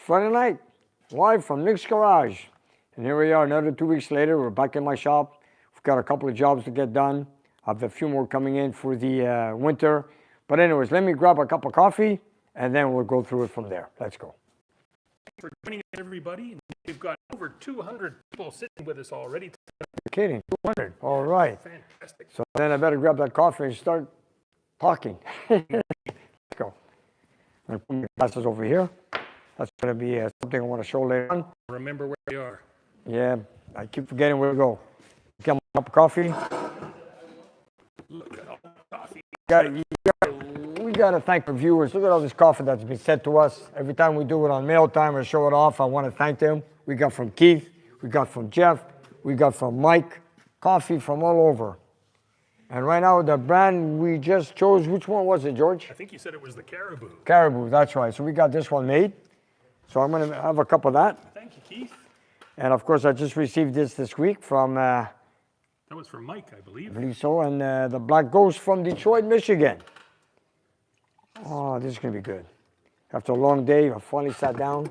Friday night, live from Nick's Garage. And here we are, another 2 weeks later. We're back in my shop. We've got a couple of jobs to get done. I have a few more coming in for the winter. But anyways, let me grab a cup of coffee, and then we'll go through it from there. Let's go. Thanks for joining us, everybody. We've got over 200 people sitting with us already. You're kidding, 200. All right. Fantastic. So then I better grab that coffee and start talking. Let's go. I'm going to put my glasses over here. That's going to be something I want to show later on. Remember where we are. Yeah, I keep forgetting where to go. Get my cup of coffee. Look at all the coffee. We got to thank the viewers. Look at all this coffee that's been sent to us. Every time we do it on mail time or show it off, I want to thank them. We got from Keith. We got from Jeff. We got from Mike. Coffee from all over. And right now, the brand we just chose, which one was it, George? I think you said it was the Caribou. Caribou, that's right. So we got this one made. So I'm going to have a cup of that. Thank you, Keith. And of course, I just received this week from... that was from Mike, I believe. I believe so. And the Black Ghost from Detroit, Michigan. Oh, this is going to be good. After a long day, I finally sat down.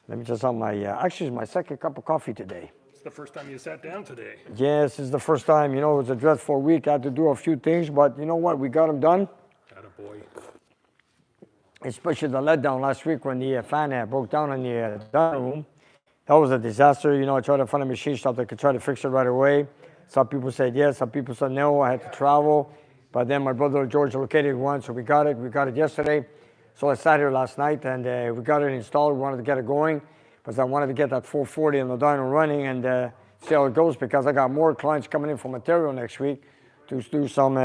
Let me just have my... actually, it's my second cup of coffee today. It's the first time you sat down today. Yes, it's the first time. You know, it was a dreadful week. I had to do a few things, but you know what? We got them done. Attaboy. Especially the letdown last week when the fan broke down in the dining room. That was a disaster. You know, I tried to find a machine shop that could try to fix it right away. Some people said yes, some people said no. I had to travel. But then my brother George located one, so we got it. We got it yesterday. So I sat here last night and we got it installed. We wanted to get it going because I wanted to get that 440 in the dyno running and see how it goes, because I got more clients coming in from Ontario next week to do some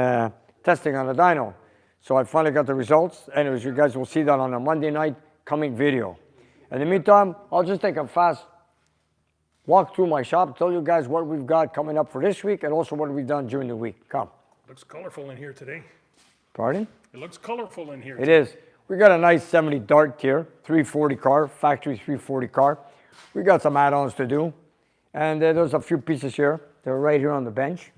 testing on the dyno. So I finally got the results. Anyways, you guys will see that on a Monday night coming video. In the meantime, I'll just take a fast walk through my shop, tell you guys what we've got coming up for this week and also what we've done during the week. Come. Looks colorful in here today. Pardon? It looks colorful in here. It is. We got a nice 70 Dart here, 340 car, factory 340 car. We got some add-ons to do. And there's a few pieces here. They're right here on the bench.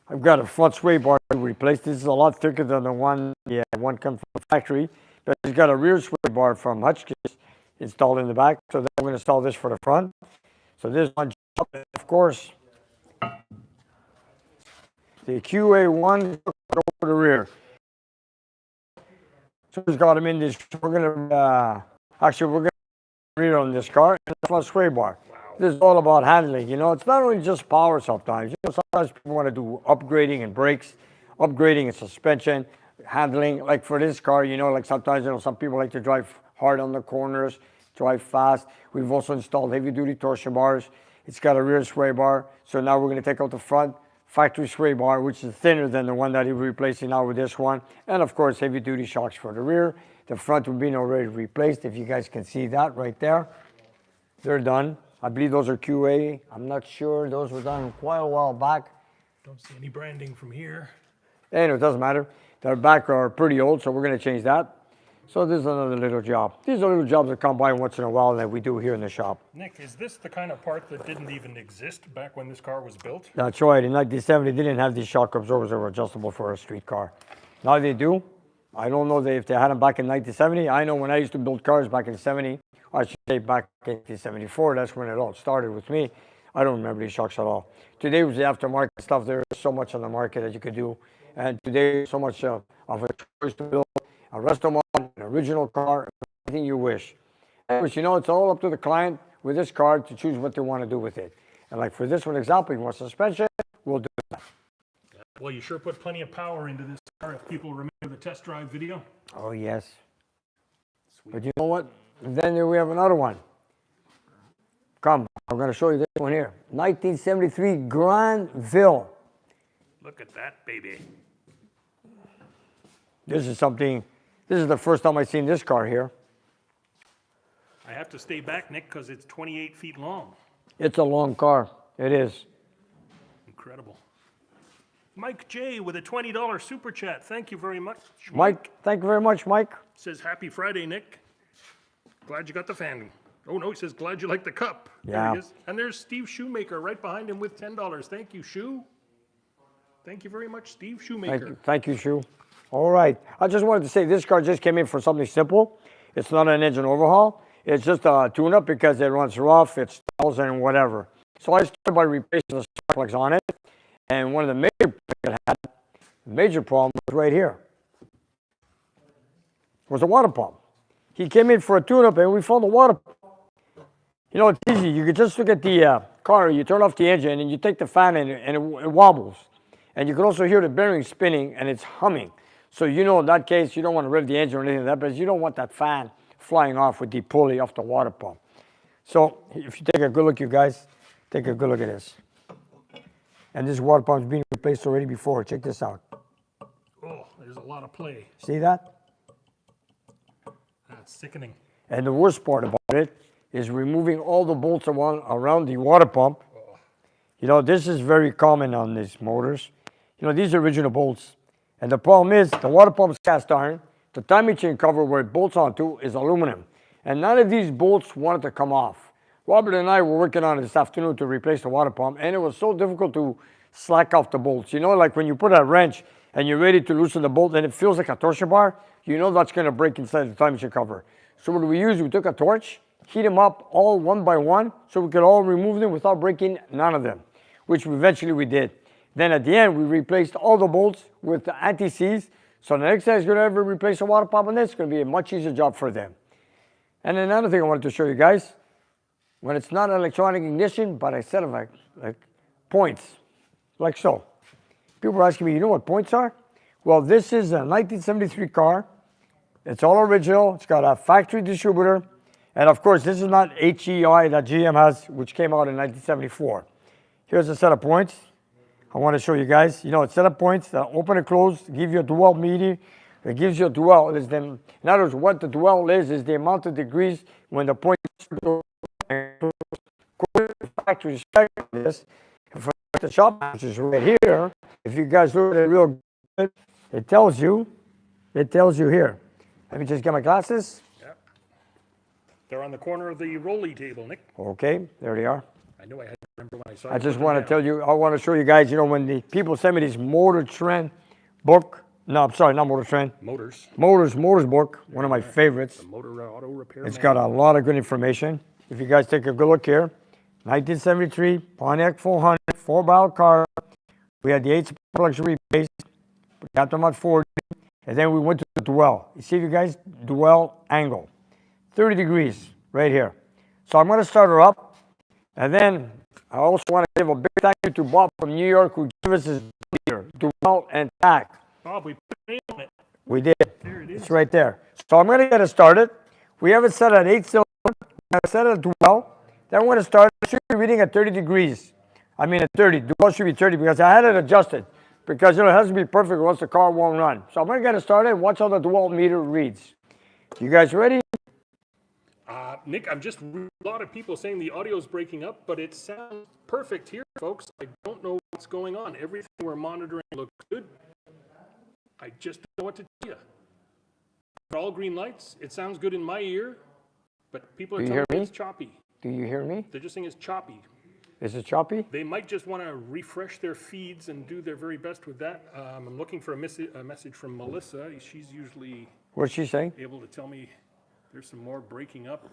I've got a front sway bar to replace. This is a lot thicker than the one comes from the factory. But it's got a rear sway bar from Hutchins installed in the back. So then I'm going to install this for the front. So this one, of course, the QA1 over the rear. So we've got them in this. We're going to, we're going to rear on this car and the front sway bar. This is all about handling, you know. It's not only just power sometimes. You know, sometimes people want to do upgrading in brakes, upgrading in suspension, handling. Like for this car, you know, like sometimes, you know, some people like to drive hard on the corners, drive fast. We've also installed heavy-duty torsion bars. It's got a rear sway bar. So now we're going to take out the front factory sway bar, which is thinner than the one that we're replacing now with this one. And of course, heavy-duty shocks for the rear. The front will be already replaced, if you guys can see that right there. They're done. I believe those are QA. I'm not sure. Those were done quite a while back. Don't see any branding from here. Anyway, it doesn't matter. Their back are pretty old, so we're going to change that. So this is another little job. These are little jobs that come by once in a while that we do here in the shop. Nick, is this the kind of part that didn't even exist back when this car was built? That's right. In 1970, they didn't have these shock absorbers that were adjustable for a street car. Now they do. I don't know if they had them back in 1970. I know when I used to build cars back in 70, I should say back in 1974, that's when it all started with me. I don't remember these shocks at all. Today was the aftermarket stuff. There's so much on the market that you could do. And today, so much of a choice to build a resto mod, an original car, anything you wish. Anyways, you know, it's all up to the client with this car to choose what they want to do with it. And like for this one example, you want suspension, we'll do that. Well, you sure put plenty of power into this car if people remember the test drive video. Oh, yes. Sweet. But you know what? Then we have another one. Come, I'm going to show you this one here. 1973 Granville. Look at that, baby. This is something, this is the first time I've seen this car here. I have to stay back, Nick, because it's 28 feet long. It's a long car. It is. Incredible. Mike J with a $20 super chat. Thank you very much. Mike, thank you very much, Mike. Says, happy Friday, Nick. Glad you got the fan. Oh, no, he says, glad you like the cup. Yeah. There he is. And there's Steve Shoemaker right behind him with $10. Thank you, Shoe. Thank you very much, Steve Shoemaker. Thank you, Shoe. All right. I just wanted to say this car just came in for something simple. It's not an engine overhaul. It's just a tune-up because it runs rough, it stalls, and whatever. So I started by replacing the spark plugs on it. And one of the major problem was right here. Was a water pump. He came in for a tune-up and we found the water pump. You know, it's easy. You could just look at the car, you turn off the engine and you take the fan and it wobbles. And you can also hear the bearing spinning and it's humming. So you know in that case, you don't want to rev the engine or anything like that, but you don't want that fan flying off with the pulley off the water pump. So if you take a good look, you guys, take a good look at this. And this water pump's been replaced already before. Check this out. Oh, there's a lot of play. See that? That's sickening. And the worst part about it is removing all the bolts around the water pump. Oh. You know, this is very common on these motors. You know, these are original bolts. And the problem is the water pump is cast iron. The timing chain cover where it bolts onto is aluminum. And none of these bolts wanted to come off. Robert and I were working on it this afternoon to replace the water pump, and it was so difficult to slack off the bolts. You know, like when you put a wrench and you're ready to loosen the bolt and it feels like a torsion bar, you know that's going to break inside the timing chain cover. So what we used, we took a torch, heat them up all one by one so we could all remove them without breaking none of them, which eventually we did. Then at the end, we replaced all the bolts with the anti-seize. So the next time is going to ever replace a water pump on this, it's going to be a much easier job for them. And another thing I wanted to show you guys, when it's not electronic ignition, but a set of like points, like so. People are asking me, you know what points are? Well, this is a 1973 car. It's all original. It's got a factory distributor. And of course, this is not HEI that GM has, which came out in 1974. Here's a set of points. I want to show you guys. You know, it's set of points that open and close, give you a dwell meter. It gives you a dwell. In other words, what the dwell is the amount of degrees when the point factory spec this. For the shop, which is right here, if you guys look at it real good, it tells you here. Let me just get my glasses. Yeah. They're on the corner of the rolly table, Nick. Okay, there they are. I knew I had to remember when I saw I just want to tell you, I want to show you guys, you know, when the people send me this Motor Trend book, no, I'm sorry, not Motor Trend. Motors book, one of my favorites. The motor auto repair. It's got a lot of good information. If you guys take a good look here, 1973 Pontiac 400, 4-barrel car. We had the 8 plugs replaced. We got them at 40, and then we went to the dwell. You see, you guys, dwell angle, 30 degrees right here. So I'm going to start her up, and then I also want to give a big thank you to Bob from New York who gave us his here, dwell and tack. Bob, we put a name on it. We did. There it is. It's right there. So I'm going to get it started. We have it set at 8 cylinder. I set it at dwell. Then we're going to start. It should be reading at 30 degrees. I mean at 30. Dwell should be 30 because I had it adjusted. Because, you know, it has to be perfect or else the car won't run. So I'm going to get it started and watch how the dwell meter reads. You guys ready? Nick, I'm just a lot of people saying the audio's breaking up, but it sounds perfect here, folks. I don't know what's going on. Everything we're monitoring looks good. I just don't know what to tell you. All green lights. It sounds good in my ear, but people are telling me it's choppy. Do you hear me? They're just saying it's choppy. Is it choppy? They might just want to refresh their feeds and do their very best with that. I'm looking for a message from Melissa. She's usually What's she saying? able to tell me there's some more breaking up.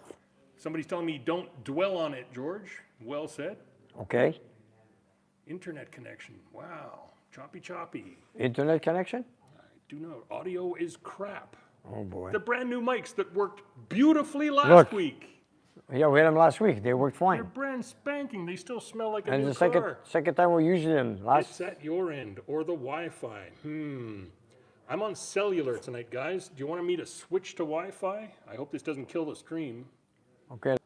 Somebody's telling me don't dwell on it, George. Well said. Okay. Internet connection. Wow. Choppy. Internet connection? I do know. Audio is crap. Oh, boy. The brand new mics that worked beautifully last week. Yeah, we had them last week. They worked They're fine. brand spanking. They still smell like a And new the car. second time we're using them. It's at your end or the Wi-Fi. I'm on cellular tonight, guys. Do you want me to switch to Wi-Fi? I hope this doesn't kill the stream. Okay.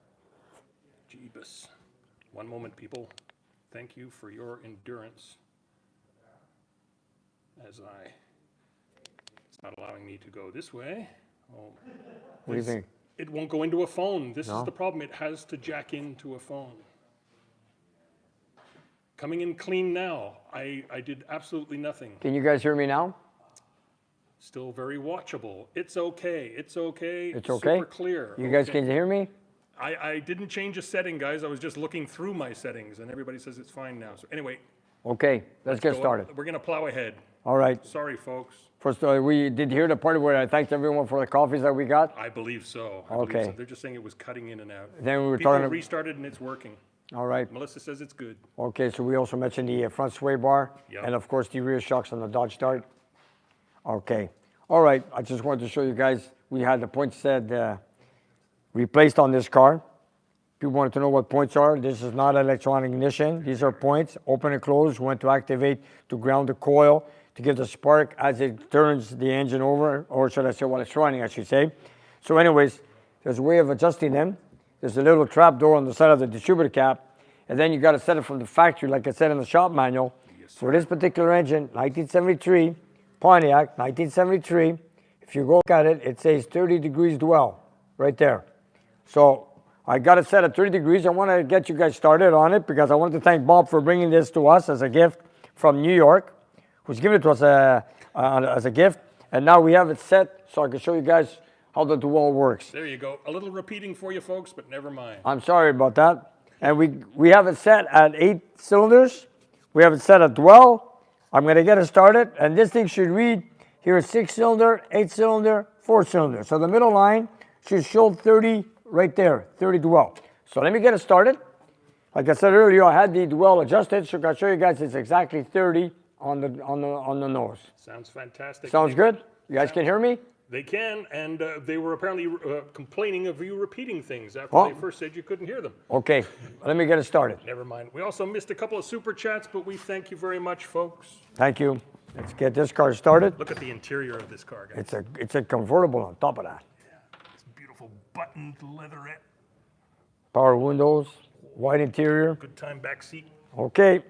Jeebus. One moment, people. Thank you for your endurance. It's not allowing me to go this way. Oh, What do you think? it won't go into a phone. This is the problem. It has to jack into a phone. Coming in clean now. I did absolutely nothing. Can you guys hear me now? Still very watchable. It's okay. It's okay. It's okay? Super clear. You guys can hear me? I didn't change a setting, guys. I was just looking through my settings, and everybody says it's fine now. So anyway. Okay, let's get go. started. We're going to plow ahead. All right. Sorry, folks. First, we did hear the part where I thanked everyone for the coffees that we got. I believe so. Okay. They're just saying it was cutting in and out. Then we were People talking. restarted and it's working. All right. Melissa says it's good. Okay, so we also mentioned the front sway bar, Yep. and of course the rear shocks on the Dodge Dart. Okay. All right. I just wanted to show you guys. We had the points said replaced on this car. People wanted to know what points are. This is not electronic ignition. These are points, open and close, when to activate, to ground the coil, to give the spark as it turns the engine over, or should I say while it's running, I should say. So anyways, there's a way of adjusting them. There's a little trap door on the side of the distributor cap, and then you got to set it from the factory, like I said in the shop manual. Yes, for this particular engine, 1973, Pontiac, 1973, if you look at it, it says 30 degrees dwell, right there. So I got it set at 30 degrees. I want to get you guys started on it because I want to thank Bob for bringing this to us as a gift from New York, who's given it to us as a gift. And now we have it set so I can show you guys how the dwell works. There you go. A little repeating for you folks, but never mind. I'm sorry about that. And we have it set at 8 cylinders. We have it set at dwell. I'm going to get it started. And this thing should read here is 6-cylinder, 8-cylinder, 4-cylinder. So the middle line should show 30 right there, 30 dwell. So let me get it started. Like I said earlier, I had the dwell adjusted, so I can show you guys it's exactly 30 on the nose. Sounds fantastic. Sounds good? You guys can hear me? They can, and they were apparently complaining of you repeating things after they first said you couldn't hear them. Okay, let me get it started. Never mind. We also missed a couple of super chats, but we thank you very much, folks. Thank you. Let's get this car started. Look at the interior of this car, guys. It's a convertible on top of that. It's beautiful buttoned leatherette. Power windows, white interior. Good time back seat. Okay,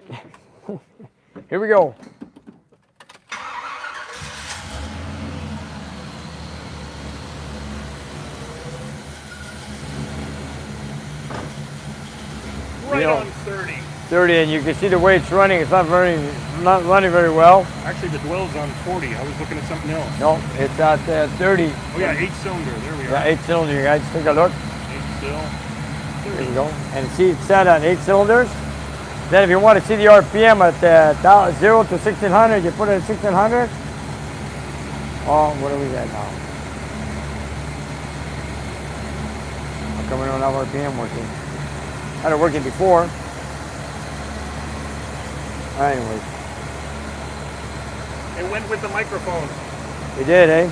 here we go. Right on 30. 30, and you can see the way it's running. It's not running very well. Actually, the dwell's on 40. I was looking at something else. No, it's at 30. Oh yeah, 8-cylinder. There we are. Yeah, 8-cylinder, you guys. Take a look. 8-cylinder. There you go. And see, it's set at 8 cylinders. Then if you want to see the RPM at 0 to 1600, you put it at 1600. Oh, what do we got now? How come we don't have RPM working? Had it working before. Anyways. It went with the microphone. It did, eh?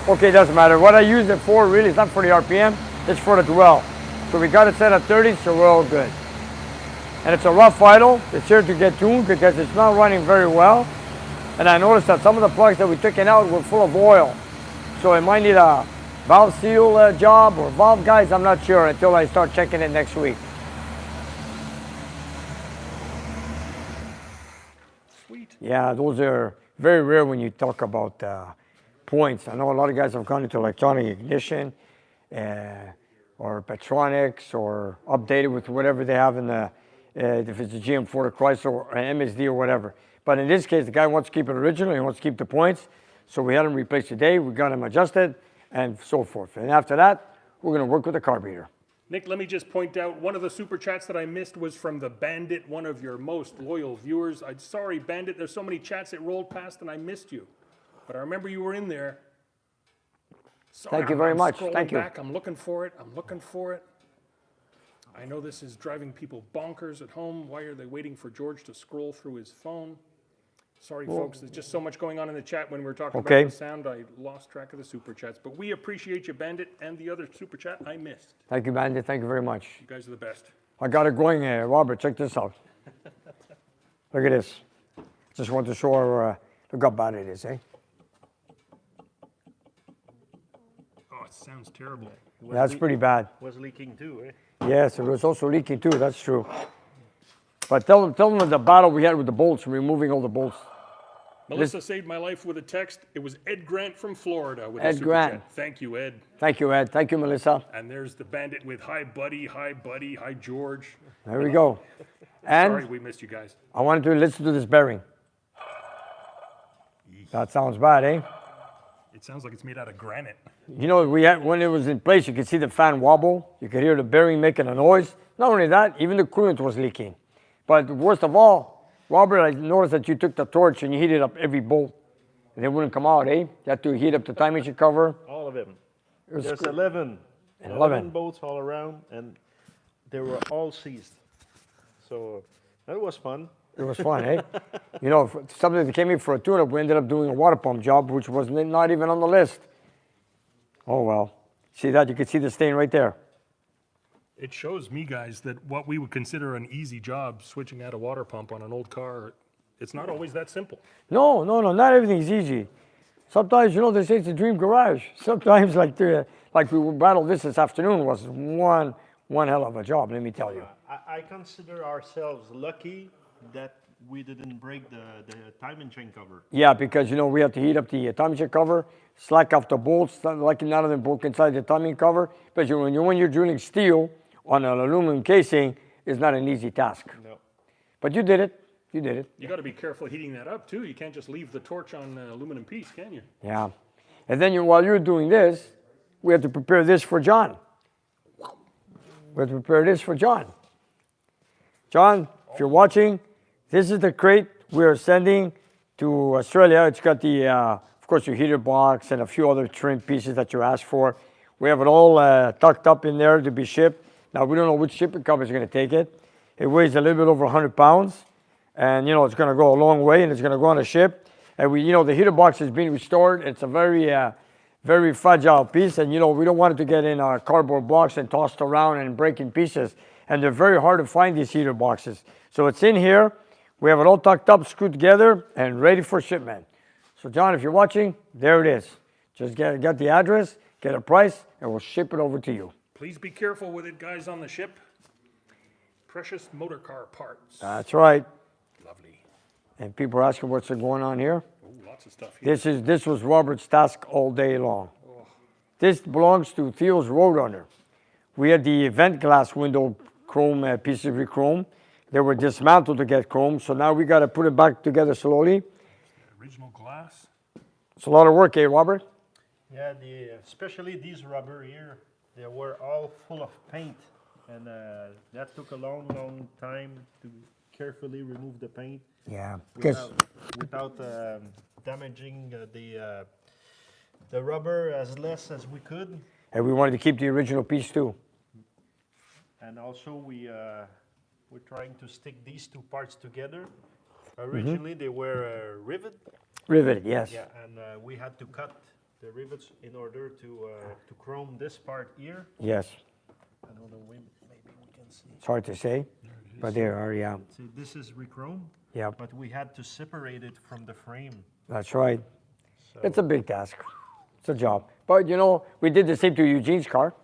Okay, doesn't matter. What I use it for really is not for the RPM, it's for the dwell. So we got it set at 30, so we're all good. And it's a rough idle. It's here to get tuned because it's not running very well. And I noticed that some of the plugs that we took out were full of oil. So it might need a valve seal job or valve guides, I'm not sure until I start checking it next week. Sweet. Yeah, those are very rare when you talk about points. I know a lot of guys have gone into electronic ignition or Petronics or updated with whatever they have in the, if it's a GM Ford or Chrysler or an MSD or whatever. But in this case, the guy wants to keep it original, he wants to keep the points. So we had him replaced today, we got him adjusted, and so forth. And after that, we're going to work with the carburetor. Nick, let me just point out, one of the super chats that I missed was from the Bandit, one of your most loyal viewers. I'm sorry, Bandit, there's so many chats that rolled past and I missed you. But I remember you were in there. Sorry, Thank you very much. Scrolling Thank you. back. I'm looking for it. I know this is driving people bonkers at home. Why are they waiting for George to scroll through his phone? Sorry, folks. There's just so much going on in the chat when we were talking about the sound. I lost track of the super chats. But we appreciate you, Bandit, and the other super chat I missed. Thank you, Bandit. Thank you very much. You guys are the best. I got it going, Robert. Check this out. Look at this. Just want to show her, look how bad it is, eh? Oh, it sounds terrible. That's pretty bad. Was leaking too, eh? Yes, it was also leaking too. That's true. But tell them the battle we had with the bolts, removing all the bolts. Melissa saved my life with a text. It was Ed Grant from Florida with Ed a super Grant. chat. Thank you, Ed. Thank you, Ed. Thank you, Melissa. And there's the Bandit with hi, buddy, hi, George. There we go. Sorry, And we missed you guys. I wanted to listen to this bearing. That sounds bad, eh? It sounds like it's made out of granite. You know, when it was in place, you could see the fan wobble. You could hear the bearing making a noise. Not only that, even the coolant was leaking. But worst of all, Robert, I noticed that you took the torch and you heated up every bolt. And they wouldn't come out, eh? You had to heat up the timing sheet cover. All of them. was There's good. 11 11. boats all around, and they were all seized. So that was fun. It was fun, eh? You know, something that came in for a tune-up, we ended up doing a water pump job, which was not even on the list. Oh, well. See that? You can see the stain right there. It shows me, guys, that what we would consider an easy job, switching out a water pump on an old car, it's not always that simple. No, not everything's easy. Sometimes, you know, they say it's a dream garage. Sometimes, like we battled this afternoon, was one hell of a job, let me tell you. I consider ourselves lucky that we didn't break the timing chain cover. Yeah, because, you know, we have to heat up the timing chain cover, slack off the bolts, like none of them broke inside the timing cover. But when you're drilling steel on an aluminum casing, it's not an easy task. No. But you did it. You did it. You got to be careful heating that up too. You can't just leave the torch on an aluminum piece, can you? Yeah. And then while you're doing this, we have to prepare this for John. We have to prepare this for John. John, if you're watching, this is the crate we are sending to Australia. It's got the, of course, your heater box and a few other trim pieces that you asked for. We have it all tucked up in there to be shipped. Now, we don't know which shipping company is going to take it. It weighs a little bit over 100 pounds. And, you know, it's going to go a long way, and it's going to go on a ship. And we, you know, the heater box is being restored. It's a very fragile piece. And, you know, we don't want it to get in a cardboard box and tossed around and break in pieces. And they're very hard to find, these heater boxes. So it's in here. We have it all tucked up, screwed together, and ready for shipment. So, John, if you're watching, there it is. Just get the address, get a price, and we'll ship it over to you. Please be careful with it, guys, on the ship. Precious motor car parts. That's right. Lovely. And people are asking what's going on here. Oh, lots of stuff here. This was Robert's task all day long. Oh. This belongs to Theo's Roadrunner. We had the event glass window chrome pieces re-chrome. They were dismantled to get chrome, so now we got to put it back together slowly. Original glass. It's a lot of work, eh, Robert? Yeah, especially these rubber here, they were all full of paint, and that took a long time to carefully remove the paint. Yeah, without damaging the rubber as less as we could. And we wanted to keep the original piece too. And also we're trying to stick these two parts together. Originally they were Riveted, yes. Yeah, and we had to cut the rivets in order to chrome this part here. Yes. I don't know, maybe we can see. It's hard to say, but there are, yeah. See, this is rechrome. Yeah. But we had to separate it from the frame. That's right. So It's a big task. It's a job. But, you know, we did the same to Eugene's car.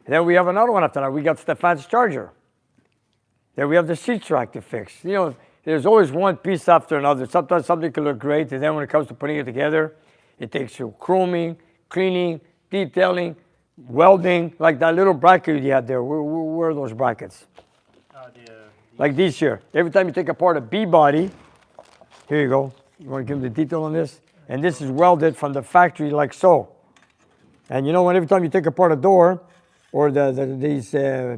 And then we have another one after that. We got Stefan's Charger. Then we have the seat track to fix. You know, there's always one piece after another. Sometimes something can look great, and then when it comes to putting it together, it takes you chroming, cleaning, detailing, welding, like that little bracket you had there. Where are those brackets? Like these here. Every time you take apart a B body, here you go. You want to give them the detail on this? And this is welded from the factory like so. And you know, when every time you take apart a door or these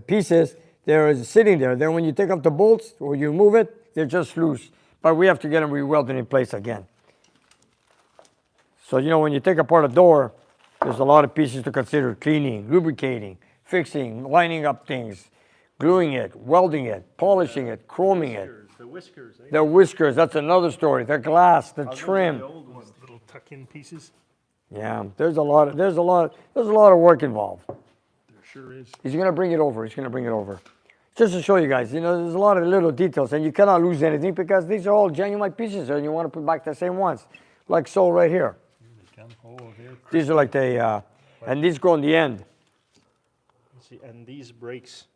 pieces, they're sitting there. Then when you take up the bolts or you move it, they're just loose. But we have to get them re-welded in place again. So, you know, when you take apart a door, there's a lot of pieces to consider: cleaning, lubricating, fixing, lining up things, gluing it, welding it, polishing it, chroming it. The whiskers. The whiskers, that's another story. The glass, the trim. The old ones. Little tuck-in pieces. Yeah, there's a lot of work involved. There sure is. He's gonna bring it over. Just to show you guys, you know, there's a lot of little details, and you cannot lose anything because these are all genuine pieces, and you want to put back the same ones, like so right here. Oh, there. These are like and these go on the end. See, and these brakes,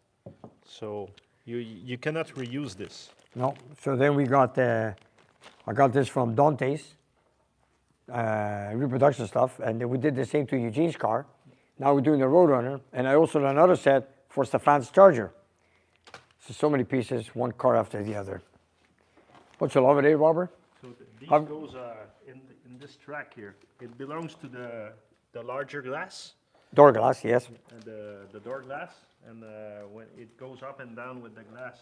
so you cannot reuse this. No. So then we got I got this from Dante's reproduction stuff, and then we did the same to Eugene's car. Now we're doing the Roadrunner, and I also did another set for Stefan's Charger. So many pieces, one car after the other. Don't you love it, eh, Robert? So these goes in this track here. It belongs to the larger glass. Door glass, yes. The door glass, and when it goes up and down with the glass.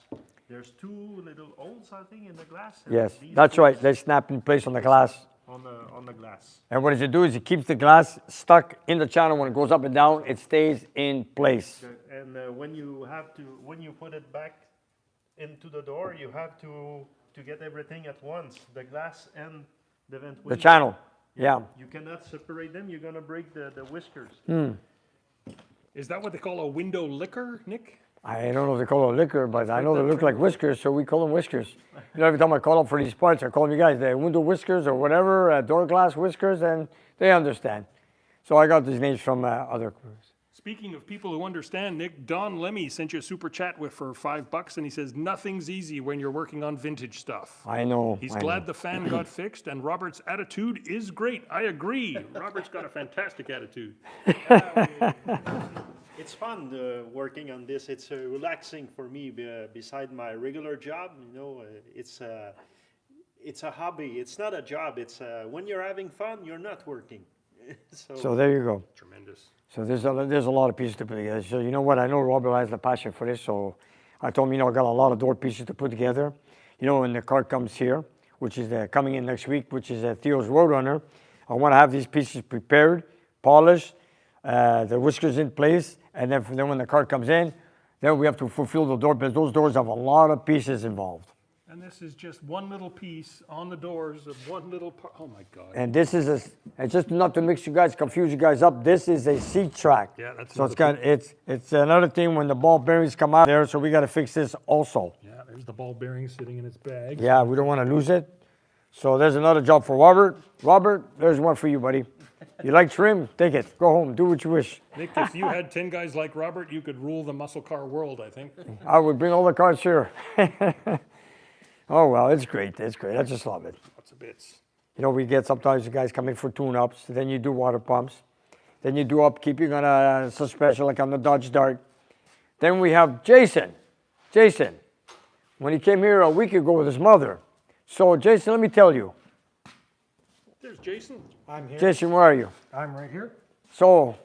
There's two little holes, I think, in the glass. and Yes, these that's right. holes They snap in place on the glass. on the glass. And what does it do is it keeps the glass stuck in the channel. When it goes up and down, it stays in place. And when you put it back into the door, you have to get everything at once, the glass and the vent The window. channel, yeah. You cannot separate them, you're gonna break the whiskers. Is that what they call a window licker, Nick? I don't know if they call it liquor, but I know they look like whiskers, so we call them whiskers. You know, every time I call them for these parts, I call them, you guys, the window whiskers or whatever, door glass whiskers, and they understand. So I got these names from other crews. Speaking of people who understand, Nick, Don Lemmy sent you a super chat for $5, and he says nothing's easy when you're working on vintage stuff. I know. He's I glad know. the fan got fixed, and Robert's attitude is great. I agree. Robert's got a fantastic attitude. It's fun working on this. It's relaxing for me beside my regular job. You know, it's a hobby. It's not a job. It's when you're having fun, you're not working. So there you go. Tremendous. So there's a lot of pieces to put together. So you know what? I know Robert has the passion for this. So I told him, you know, I got a lot of door pieces to put together. You know, when the car comes here, which is coming in next week, which is Theo's Roadrunner, I want to have these pieces prepared, polished, the whiskers in place, and then when the car comes in, then we have to fulfill the door, because those doors have a lot of pieces involved. And this is just one little piece on the doors of one little part. Oh my God. And this is and just not to mix you guys, confuse you guys up, this is a seat track. Yeah, that's so it's another got it's another thing when the ball bearings come out there, so we got to fix this also. Yeah, there's the ball bearing sitting in its bag. Yeah, we don't want to lose it. So there's another job for Robert. Robert, there's one for you, buddy. You like trim? Take it. Go home. Do what you wish. Nick, if you had 10 guys like Robert, you could rule the muscle car world, I think. I would bring all the cars here. Oh, well, it's great. It's great. I just love it. Lots of bits. You know, we get sometimes you guys come in for tune-ups. Then you do water pumps. Then you do upkeeping on a suspension like on the Dodge Dart. Then we have Jason. Jason, when he came here a week ago with his mother. So, Jason, let me tell you. There's Jason. I'm here. Jason, where are you? I'm right here. So,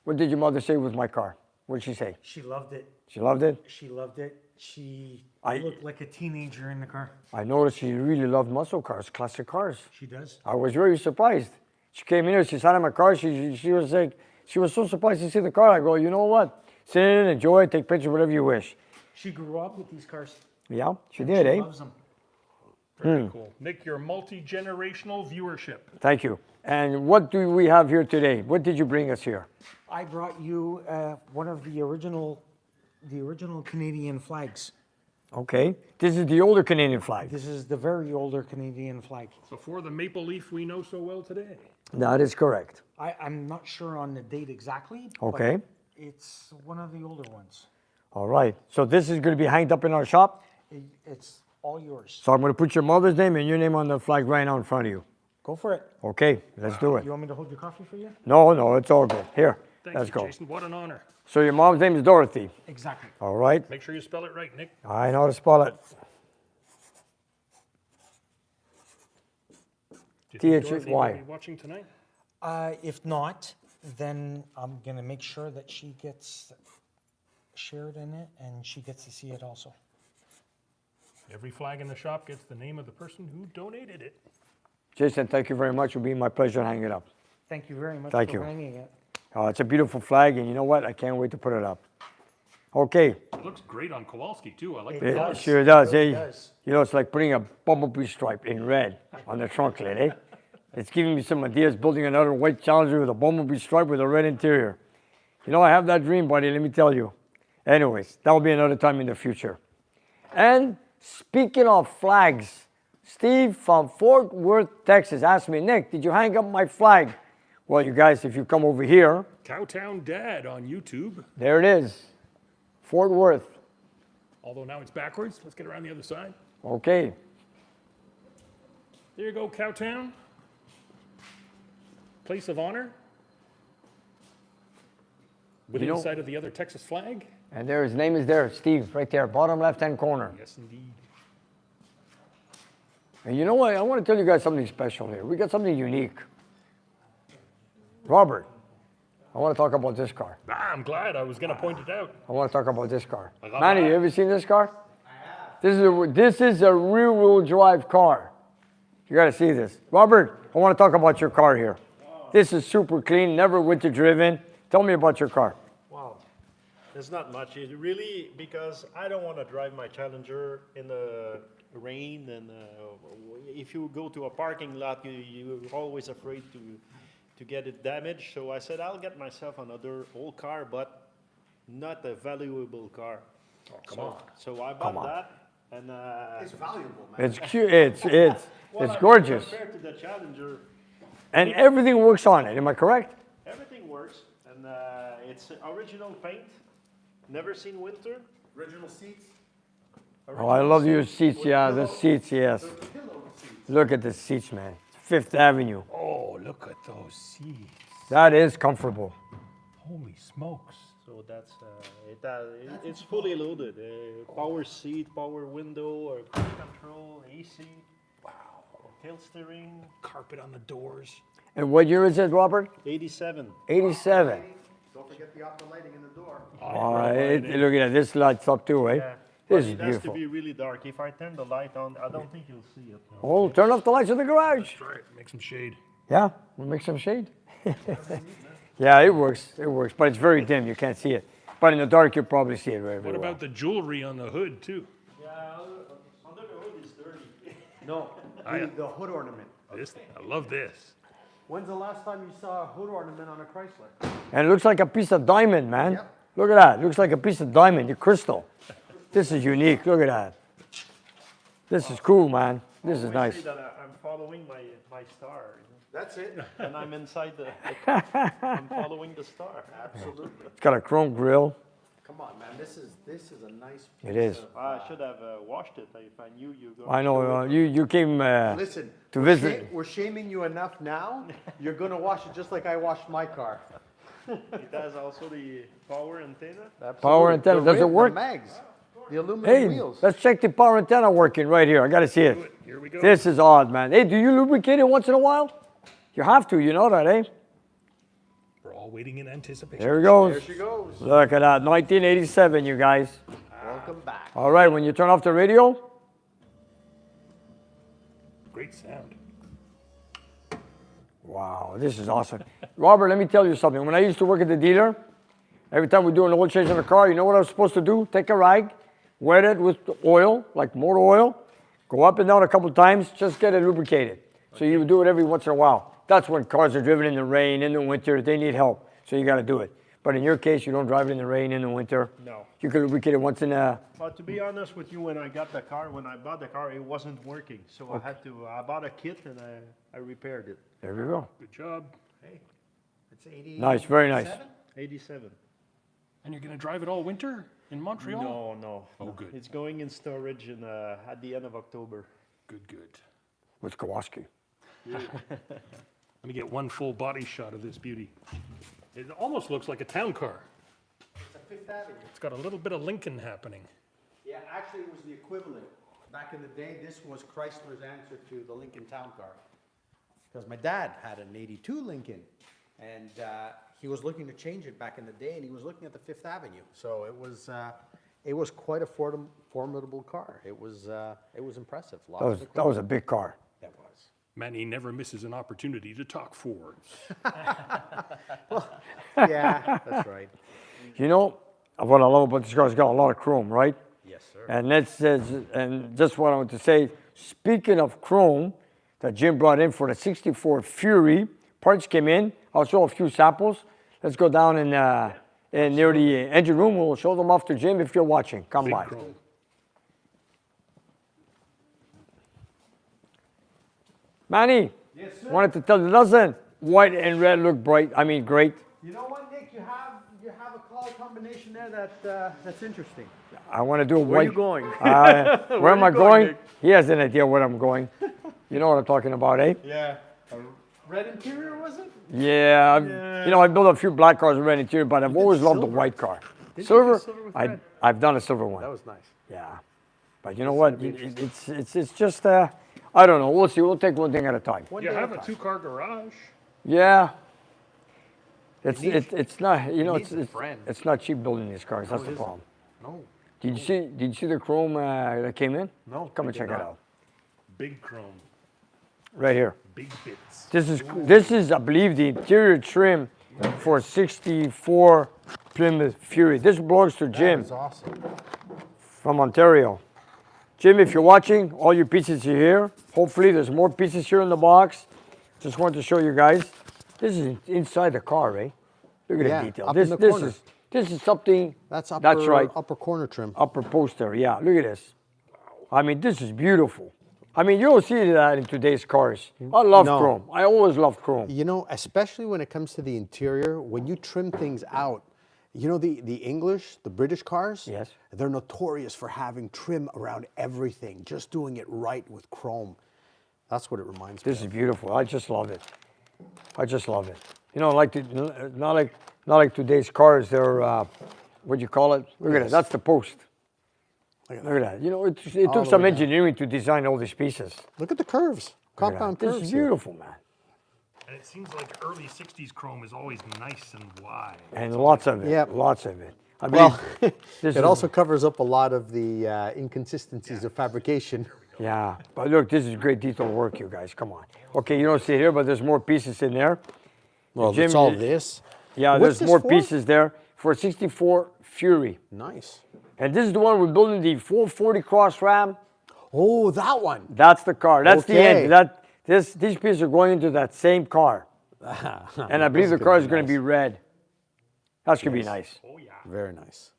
what did your mother say with my car? What did she say? She loved it. She loved it? She loved it. She I- looked like a teenager in the car. I noticed she really loved muscle cars, classic cars. She does. I was very surprised. She came in here, she sat in my car, she was like, she was so surprised to see the car. I go, you know what? Sit in, enjoy, take pictures, whatever you wish. She grew up with these cars. Yeah, she and did, she eh? loves them. Very cool. Nick, your multi-generational viewership. Thank you. And what do we have here today? What did you bring us here? I brought you one of the original Canadian flags. Okay, this is the older Canadian flag. This is the very older Canadian flag. So for the maple leaf we know so well today. That is correct. I'm not sure on the date exactly. Okay. But it's one of the older ones. All right, so this is going to be hanged up in our shop. It's all yours. So I'm going to put your mother's name and your name on the flag right now in front of you. Go for it. Okay, let's do it. You want me to hold your coffee for you? No, it's all good. Here, Thank let's you, go. Jason. What an honor. So your mom's name is Dorothy. Exactly. All right, Make sure you spell it right, Nick. I know how to spell it. Do you think THY. Dorothy will be watching tonight? If not, then I'm gonna make sure that she gets shared in it and she gets to see it also. Every flag in the shop gets the name of the person who donated it. Jason, thank you very much. It'll be my pleasure to hang it up. Thank you very much Thank for you. hanging it. It's a beautiful flag, and you know what? I can't wait to put it up. Okay, It looks great on Kowalski too. I like It the it color. does. sure does. It eh? does. You know, it's like putting a bumblebee stripe in red on the trunk lid, eh? It's giving me some ideas, building another white Challenger with a bumblebee stripe with a red interior. You know, I have that dream, buddy, let me tell you. Anyways, that will be another time in the future. And speaking of flags, Steve from Fort Worth, Texas asked me, Nick, did you hang up my flag? Well, you guys, if you come over here, Cowtown Dad on YouTube. there it is, Fort Worth. Although now it's backwards. Let's get around the other side. Okay, There you go, Cowtown. Place of honor. Within You know- sight of the other Texas flag. and there his name is there, Steve, right there, bottom left-hand corner. Yes, indeed. And you know what? I want to tell you guys something special here. We got something unique. Robert, I want to talk about this car. Ah, I'm glad. I was going to point it out. I want to talk about this car. I love Manny, that. you ever seen this car? I have. This is a rear-wheel drive car. You got to see this. Robert, I want to talk about your car here. This is super clean, never winter driven. Tell me about your car. Wow. There's not much. It really, because I don't want to drive my Challenger in the rain, and if you go to a parking lot, you're always afraid to get it damaged. So I said, I'll get myself another old car, but not a valuable car. Oh, come on. So I bought that, and It's valuable, man. It's cute. It's gorgeous. Compared to the Challenger, And everything works on it. Am I correct? everything works, and it's original paint. Never seen winter. Original seats. Oh, I love your seats. Yeah, the seats, yes. Pillow seats. Look at the seats, man. Fifth Avenue. Oh, look at those seats. That is comfortable. Holy smokes. So that's it's fully loaded. Power seat, power window, or cruise control, AC. Wow. Tail steering. Carpet on the doors. And what year is it, Robert? 87. 87. Don't forget the opera lighting in the door. All right. Look at that. This lights up too, eh? Yeah. This But is it has beautiful. to be really dark. If I turn the light on, I don't think you'll see it. Oh, turn off the lights in the garage. That's right. Make some shade. Yeah, we'll make some shade. Yeah, it works. It works. But it's very dim. You can't see it. But in the dark, you'll probably see it very, very What well. about the jewelry on the hood, too? Yeah, under the hood is dirty. No, the hood ornament. I love this. When's the last time you saw a hood ornament on a Chrysler? And it looks like a piece of diamond, man. Yep. Look at that. It looks like a piece of diamond, the crystal. This is unique. Look at that. This is cool, man. This is I nice. say that I'm following my star. That's it. And I'm inside I'm following the star. Absolutely. It's got a chrome grill. Come on, man. This is a nice. It is. I should have washed it if I knew you were going I know. You came Listen, to visit. we're shaming you enough now. You're gonna wash it just like I washed my car. It has also the power antenna. Power antenna. Does it work? The mags, the aluminum Hey, wheels. let's check the power antenna working right here. I got to see it. Here we go. This is odd, man. Hey, do you lubricate it once in a while? You have to. You know that, eh? We're all waiting in anticipation. There he goes. There she goes. Look at that. 1987, you guys. Welcome back. All right, when you turn off the radio, Great sound. wow, this is awesome. Robert, let me tell you something. When I used to work at the dealer, every time we do an oil change on a car, you know what I was supposed to do? Take a rag, wet it with oil, like motor oil, go up and down a couple times, just get it lubricated. So you do it every once in a while. That's when cars are driven in the rain, in the winter, they need help. So you got to do it. But in your case, you don't drive it in the rain, in the winter. No. You can lubricate it once in a... But to be honest with you, when I bought the car, it wasn't working. So I bought a kit and I repaired it. There we go. Good job. Hey, it's 80. Nice, very nice. 87. And you're going to drive it all winter in Montreal? No. Oh, good. It's going in storage at the end of October. Good, good. With Kowalski. Let me get one full body shot of this beauty. It almost looks like a town car. It's a Fifth Avenue. It's got a little bit of Lincoln happening. Yeah, actually, it was the equivalent. Back in the day, this was Chrysler's answer to the Lincoln Town Car. Because my dad had an 82 Lincoln, and he was looking to change it back in the day, and he was looking at the Fifth Avenue. So it was quite a formidable car. It was impressive. That was a big car. That was. Manny never misses an opportunity to talk Fords. Yeah, that's right. You know, what I love about this car, it's got a lot of chrome, right? Yes, sir. And and just what I want to say, speaking of chrome that Jim brought in for the 64 Fury, parts came in. I'll show a few samples. Let's go down in near the engine room. We'll show them off to Jim if you're watching. Come Big by. chrome. Manny, Yes, sir. wanted to tell you, doesn't white and red look great? You know what, Nick? You have a color combination there that's interesting. I want to do a Where are white. you going? Where am you I going, going? Nick? He has an idea where I'm going. You know what I'm talking about, eh? Yeah. Red interior, was it? Yeah, you know, I built a few black cars with red interior, but I've always loved the silver? white car. Did you Silver, do silver with red? I've done a silver one. That was nice. Yeah, but you know what? It's just I don't know. We'll see. We'll take one thing at a time. One You day at have a a time. two-car garage. Yeah. It's needs- it's not, you know, needs a friend. it's not cheap building these cars. That's it the isn't. problem. No. Did you see the chrome that came in? No, Come I and did check it not. out. Big chrome, Right here. big bits. This is I believe the interior trim for 64 Plymouth Fury. This belongs to Jim That's awesome. from Ontario. Jim, if you're watching, all your pieces are here. Hopefully there's more pieces here in the box. Just wanted to show you guys. This is inside the car, right? Look at Yeah, the detail. up in the corner. This is something. That's right. upper corner trim. Upper poster, yeah. Look at this. I mean, this is beautiful. I mean, you don't see that in today's cars. I love No. chrome. I always loved chrome. You know, especially when it comes to the interior, when you trim things out, you know, the English, the British cars, Yes. they're notorious for having trim around everything, just doing it right with chrome. That's what it reminds me This is of. beautiful. I just love it. I just love it. You know, not like today's cars. They're what do you call it? Look at it. That's the post. Look at that. You know, it All took the some way down. engineering to design all these pieces. Look at the curves, Look at compound that. This curves. is here. beautiful, man. And it seems like early 60s chrome is always nice and wide. And lots of it. Yep. Lots of it. I believe Well, this it is- also covers up a lot of the inconsistencies of fabrication. Yeah, but look, this is great detail work, you guys. Come on. Okay, you don't see it here, but there's more pieces in there. Well, Jim, it's all you- this. Yeah, What's there's this more for? pieces there for 64 Fury. Nice. And this is the one we're building the 440 cross ram. Oh, that one. That's the car. That's the Okay. end. These pieces are going into that same car. And I believe the That's car gonna is be going to be nice. red. That's going to be nice. Oh, yeah. Very nice.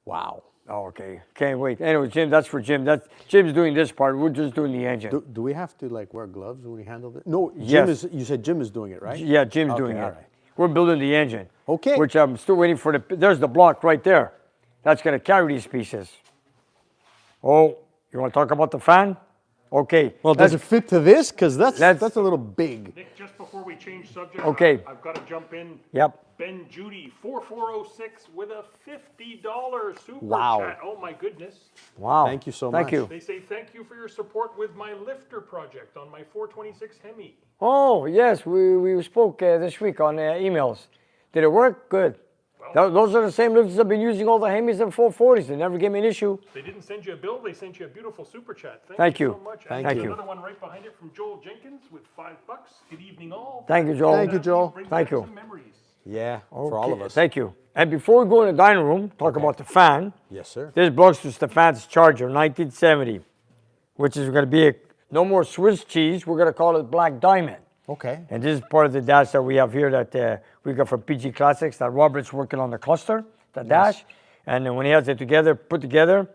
Wow. Oh, okay. Can't wait. Anyway, Jim, that's for Jim. Jim's doing this part. We're just doing the engine. Do we have to like wear gloves when we handle this? No, Yes. You said Jim is doing it, right? Yeah, Jim's Okay, doing it. all right. We're building the engine. Okay. Which I'm still waiting for there's the block right there. That's going to carry these pieces. Oh, you want to talk about the fan? Okay. Well, does it fit to this? Because that's let's- a little big. Nick, just before we change subject, Okay. I've got to jump in. Yep. Ben Judy, 4406 with a $50 super Wow. chat. Oh my goodness. Wow. Thank you so Thank much. you. They say thank you for your support with my lifter project on my 426 Hemi. Oh, yes, we spoke this week on emails. Did it work? Good. Those are the same lifters I've been using all the Hemis and 440s. They never gave me an issue. They didn't send you a bill, they sent you a beautiful super chat. Thank you. so much. Thank and you. Another one right behind it from Joel Jenkins with $5. Good evening all. Thank you, Joel. Thank you, Joel. Brings Thank back you. some memories. Yeah, for all of Okay, us. Thank you. And before we go in the dining room, talk about the fan. Yes, sir. This belongs to Stefan's Charger, 1970, which is going to be no more Swiss cheese. We're going to call it Black Diamond. Okay. And this is part of the dash that we have here that we got from PG Classics that Robert's working on the cluster, the dash. And then when he has it put together,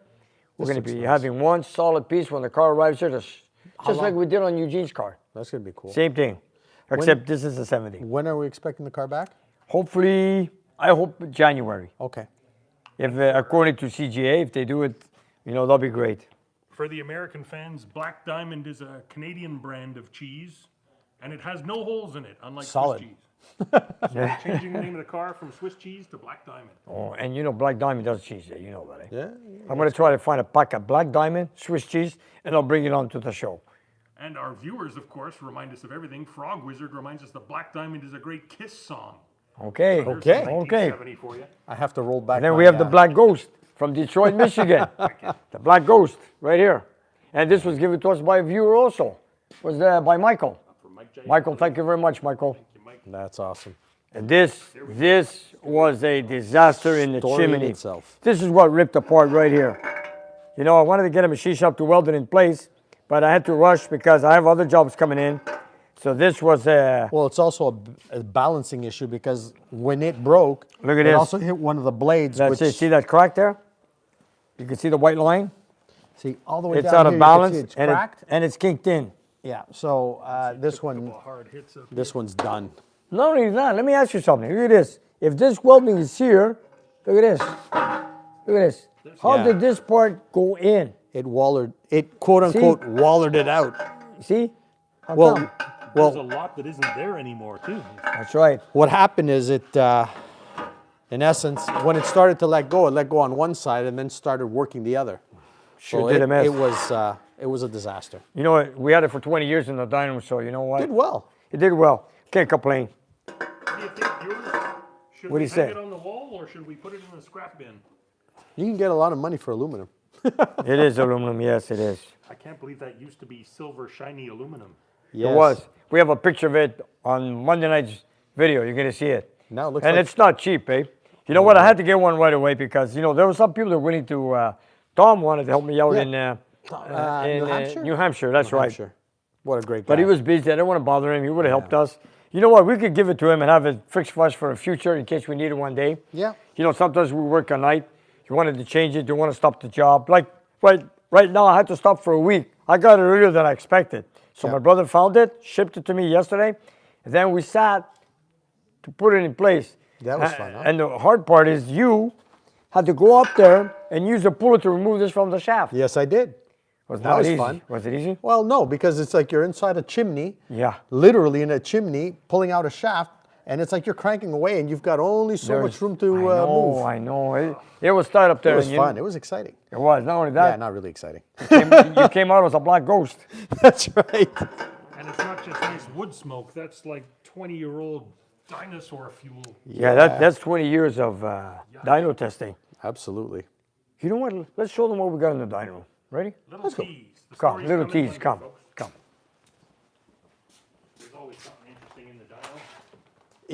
we're going to be having one solid piece when the car arrives here, just like we did on Eugene's car. That's gonna be cool. Same thing, except this is a 70. When are we expecting the car back? Hopefully, I hope January. Okay. If according to CGA, if they do it, that'll be great. For the American fans, Black Diamond is a Canadian brand of cheese, and it has no holes in it, unlike Solid. Swiss cheese. So changing the name of the car from Swiss cheese to Black Diamond. Oh, and Black Diamond does cheese there, you know that, eh? Yeah. I'm going to try to find a pack of Black Diamond, Swiss cheese, and I'll bring it on to the show. And our viewers, of course, remind us of everything. Frog Wizard reminds us that Black Diamond is a great Kiss song. Okay. There's Okay. some Okay. 1970 for you. I have to roll back. And then my, we have the Black Ghost from Detroit, Michigan. The Black Ghost, right here. And this was given to us by a viewer also. Was by Michael. From Mike J. Michael, thank you very much, Michael. That's awesome. And this was a disaster in the Story in chimney. itself. This is what ripped apart right here. I wanted to get a machine shop to weld it in place, but I had to rush because I have other jobs coming in. So this was Well, it's also a balancing issue because when it broke, Look at it this. also hit one of the blades. that's which, it. See that crack there? You can see the white line? See, all the way It's down out here, of you can balance see it's and cracked. and it's kinked in. Yeah. So this one, Hard hits up. this one's done. Not only that, let me ask you something. Look at this. If this welding is here, look at this. Look at this. How Yeah. did this part go in? It wallered. It quote unquote wallered it out. See? How Well, come? There's a well, lot that isn't there anymore, too. That's right. what happened is it, in essence, when it started to let go, it let go on one side and then started working the other. Sure So did it, a mess. it was a disaster. You know what? We had it for 20 years in the dining room, so you know what? Did well. It did well. Can't complain. What do you think, viewers? Should What do we you say? hang it on the wall or should we put it in the scrap bin? You can get a lot of money for aluminum. It is aluminum, yes, it is. I can't believe that used to be silver, shiny aluminum. Yes. It was. We have a picture of it on Monday night's video. You're gonna see it. Now it looks And like it's not cheap, eh? You know what? I had to get one right away because there were some people that were willing to. Tom wanted to help me out in New Hampshire. New Hampshire. That's New right. Hampshire. What a great guy. But he was busy. I didn't want to bother him. He would have helped us. You know what? We could give it to him and have it fixed for us for the future in case we need it one day. Yeah. Sometimes we work at night. You wanted to change it. You want to stop the job. Like right now, I had to stop for a week. I got it earlier than I expected. So Yeah. my brother found it, shipped it to me yesterday, and then we sat to put it in place. That was fun, huh? And the hard part is you had to go up there and use a puller to remove this from the shaft. Yes, I did. Was That not was easy. fun. Was it easy? Well, no, because it's like you're inside a chimney. Yeah. Literally in a chimney, pulling out a shaft, and it's like you're cranking away, and you've got only so much room to move. I know. It was tight up there. It was and fun. It was exciting. It was. Not only Yeah, that, not really exciting. you came out as a black ghost. That's right. And it's not just nice wood smoke. That's like 20-year-old dinosaur fuel. Yeah, that's 20 years of dyno testing. Absolutely. You know what? Let's show them what we got in the dyno. Ready? Little tease. The Come, stories little come in tease, plenty, come, folks. come. There's always something interesting in the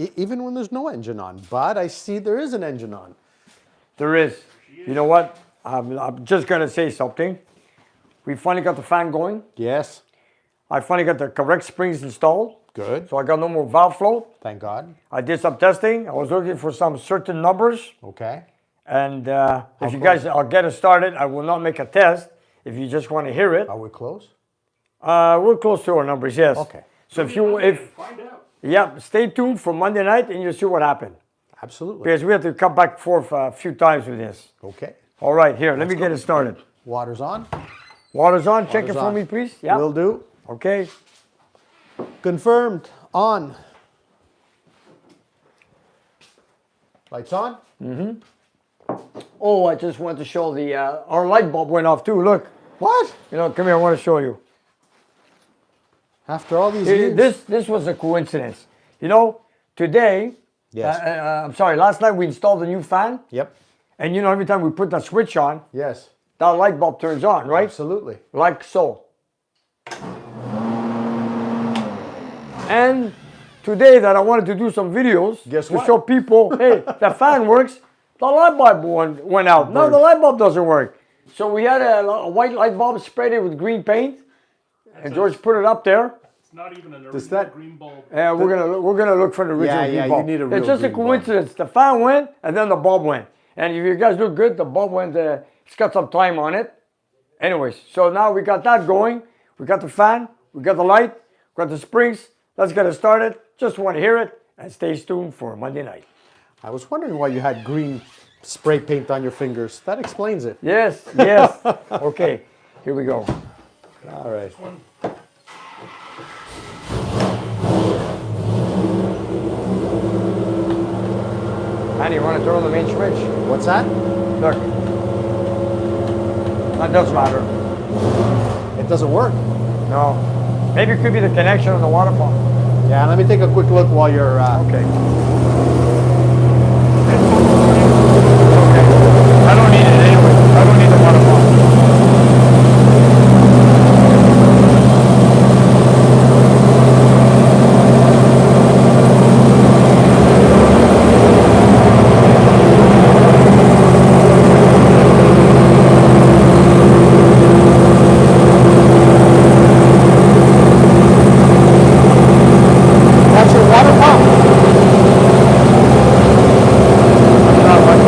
dyno. Even when there's no engine on, but I see there is an engine on. There is. You know what? I'm just gonna say something. We finally got the fan going. Yes. I finally got the correct springs installed. Good. So I got no more valve flow. Thank God. I did some testing. I was looking for some certain numbers. Okay. And if you guys, I'll get it started. I will not make a test. If you just want to hear it, Are we close? we're close to our numbers, yes. Okay. So if Find out. yeah, stay tuned for Monday night and you'll see what happened. Absolutely. Because we have to come back forth a few times with this. Okay. All right, here, let me get it started. Water's on. Water's on. Check it Water's for on. me, please. Yeah. Will do. Okay. Confirmed. On. Lights on. Oh, I just want to show the our light bulb went off too. Look. What? Come here. I want to show you. After all these years. This was a coincidence. Today. Yes. I'm sorry. Last night we installed a new fan, Yep. and every time we put that switch on, Yes. that light bulb turns on, right? Absolutely. Like so. And today that I wanted to do some videos Guess to what? show people, hey, the fan works, the light bulb went out. No, the light bulb doesn't work. So we had a white light bulb, sprayed it with green paint, and George put it up there. It's not even an Does original that- green bulb. We're gonna look for the original Yeah, green yeah, you bulb. need a real It's just a green bulb. coincidence. The fan went and then the bulb went. And if you guys look good, the bulb went. It's got some time on it. Anyways, so now we got that going. We got the fan. We got the light. We got the springs. Let's get it started. Just want to hear it and stay tuned for Monday night. I was wondering why you had green spray paint on your fingers. That explains it. Yes, yes. Okay, here we go. All right. Andy, you want to turn on the main switch? What's that? Look. That does matter. It doesn't work. No. Maybe it could be the connection on the water pump. Yeah, let me take a quick look while you're. Okay. I don't need it anyway. I don't need the water pump. That's your water pump. Not like-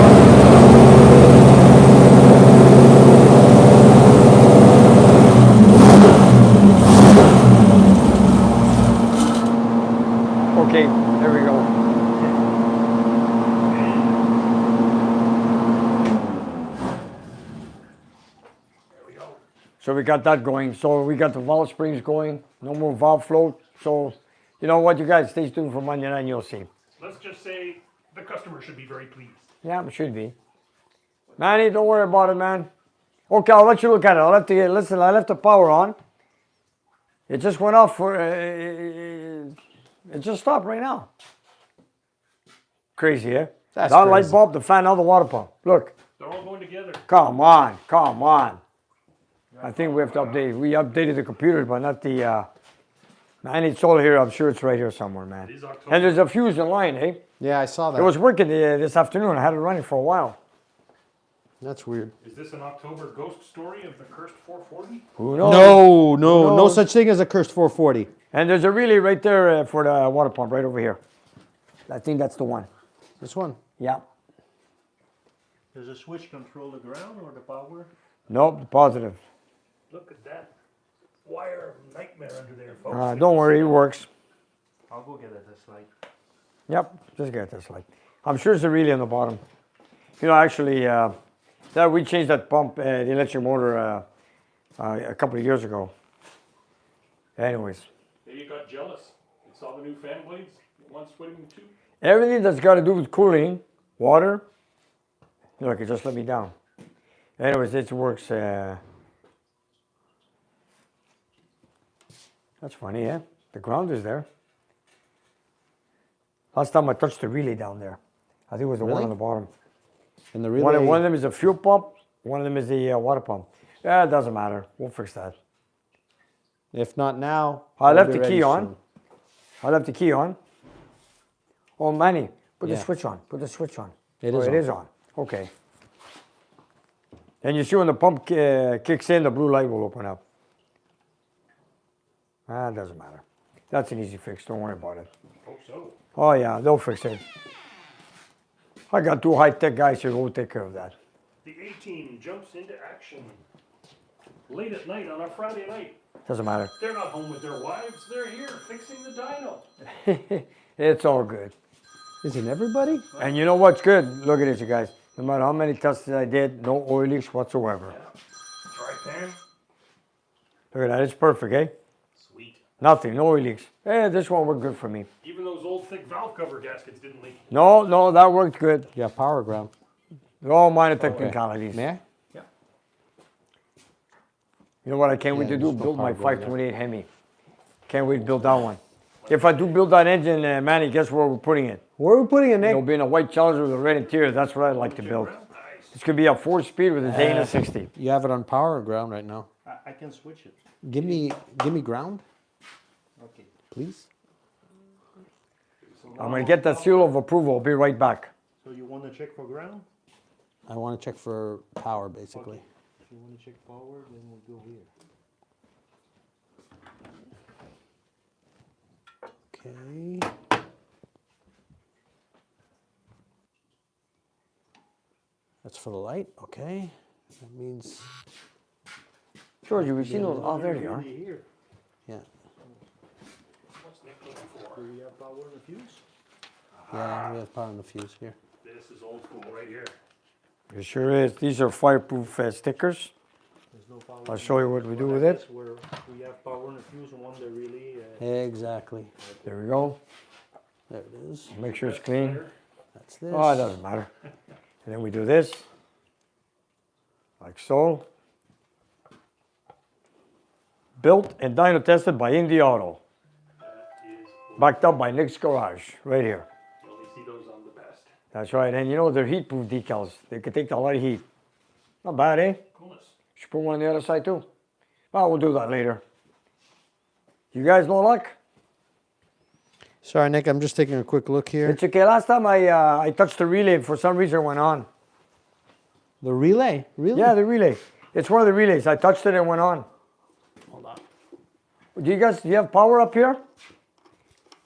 Okay, there we go. So we got that going. So we got the valve springs going. No more valve float. So you know what, you guys stay tuned for Monday night and you'll see. Let's just say the customer should be very pleased. Yeah, it should be. Manny, don't worry about it, man. Okay, I'll let you look at it. Listen, I left the power on. It just went off for, it just stopped right now. Crazy, eh? That's that light crazy. bulb, the fan, now the water pump. Look, They're all going together. Come on, come on. I think we have to update. We updated the computer, but not the. Man, it's all here. I'm sure it's right here somewhere, man. It is October. And there's a fuse in line, eh? Yeah, I saw that. It was working this afternoon. I had it running for a while. That's weird. Is this an October ghost story of the cursed 440? Who knows? No knows? such thing as a cursed 440. And there's a relay right there for the water pump, right over here. I think that's the one. This one. Yeah. Does the switch control the ground or the power? Nope, positive. Look at that wire nightmare under there, folks. Don't worry, it works. I'll go get it this light. Yep, just get this light. I'm sure it's a relay on the bottom. You know, actually, that we changed that pump, the electric motor, a couple of years ago. Anyways, Maybe you got jealous. You saw the new fan blades? One swimming too? everything that's got to do with cooling, water, look, it just let me down. Anyways, it works. That's funny, yeah? The ground is there. Last time I touched the relay down there. I think it was the one Really? on the bottom. And the relay. One of them is a fuel pump, one of them is the water pump. Yeah, it doesn't matter. We'll fix that. If not now, I it'll left be the key ready on. soon. I left the key on. Oh, Manny, put the Yeah. switch on. Put the switch on. It Oh, is it on. is on. Okay. And you see when the pump kicks in, the blue light will open up. It doesn't matter. That's an easy fix. Don't worry about it. Hope so. Oh, yeah, they'll fix it. I got two high-tech guys here who will take care of that. The A-team jumps into action. Late at night on a Friday night. Doesn't matter. They're not home with their wives. They're here fixing the Dino. It's all good. Isn't everybody? And you know what's good? Look at this, you guys. No matter how many tests I did, no oil leaks whatsoever. That's right, Pam. Look at that. It's perfect, eh? Sweet. Nothing. No oil leaks. This one worked good for me. Even those old thick valve cover gaskets didn't leak. No, that worked good. Yeah, power ground. All minor technicalities. May I? You know what I can't wait Yeah, to do? there's no Build my power going 528 Hemi. Can't wait to build that one. If I do build that engine, Manny, guess where we're putting it? Where are we putting it, Nick? It'll be in a white Challenger with a red interior. That's what I'd like to build. Nice. It's going to be a 4-speed with a Dana 60. You have it on power ground right now. I can switch it. Give me ground, Okay. please. I'm going to get that seal of approval. I'll be right back. So you want to check for ground? I want to check for power, basically. If you want to check power, then we'll go here. Okay. That's for the light. Okay. That means, George, have you seen those? Oh, there you are. Really here. yeah. What's Nick looking for? Do we have power in the fuse? Yeah, we have power in the fuse here. This is old school right here. It sure is. These are fireproof stickers. There's no power. I'll in show you what we do with it. this where we have power in the fuse and one that really. Exactly. There we go. There it is. Make sure it's clean. That's this. Oh, it doesn't matter. And then we do this, like so. Built and dyno tested by Indy Auto. That is cool. Backed up by Nick's Garage, right here. You only see those on the best. That's right. And you know, they're heat-proof decals. They can take a lot of heat. Not bad, eh? Coolness. Should put one on the other side too. Well, we'll do that later. You guys no luck? Sorry, Nick. I'm just taking a quick look here. It's okay. Last time I touched the relay, for some reason it went on. The relay. Really? Yeah, the relay. It's one of the relays. I touched it and it went on. Hold on. Do you have power up here?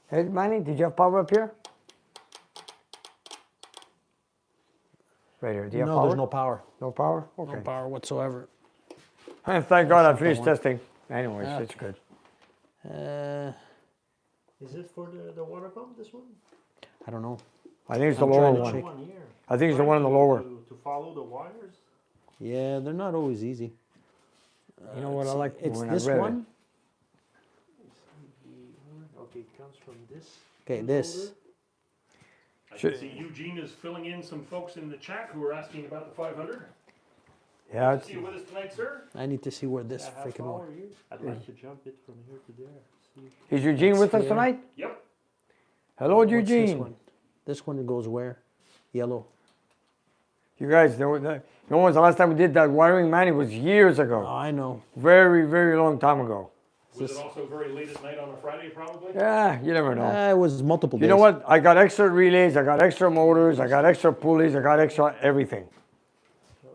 Hey, Manny, did you have power up here? Right here. Do you have No, power? there's no power. No power? Okay. No power whatsoever. And thank God I finished testing. Anyways, Yeah. it's good. Is it for the water pump, this one? I don't know. I think it's the I'm lower trying to one. check. One here. I think it's the one on the lower. To follow the wires? Yeah, they're not always easy. You know what I like? It's when I this read it? one. Okay, it comes from this. Okay, this. controller. I Should- can see Eugene is filling in some folks in the chat who are asking about the 500. Yeah, it's, See you with us tonight, sir? I need to see where this I have freaking power one. here. I'd like to jump it from here to there. See. is Eugene with us here. tonight? Yep. Hello, What's this Eugene. one? This one goes where? Yellow. You guys, you know when was the last time we did that wiring, man? It was years ago. I know. Very, very long time ago. Was it also very late at night on a Friday, probably? Yeah, you never know. It was multiple days. You know what? I got extra relays, I got extra motors, I got extra pulleys, I got extra everything.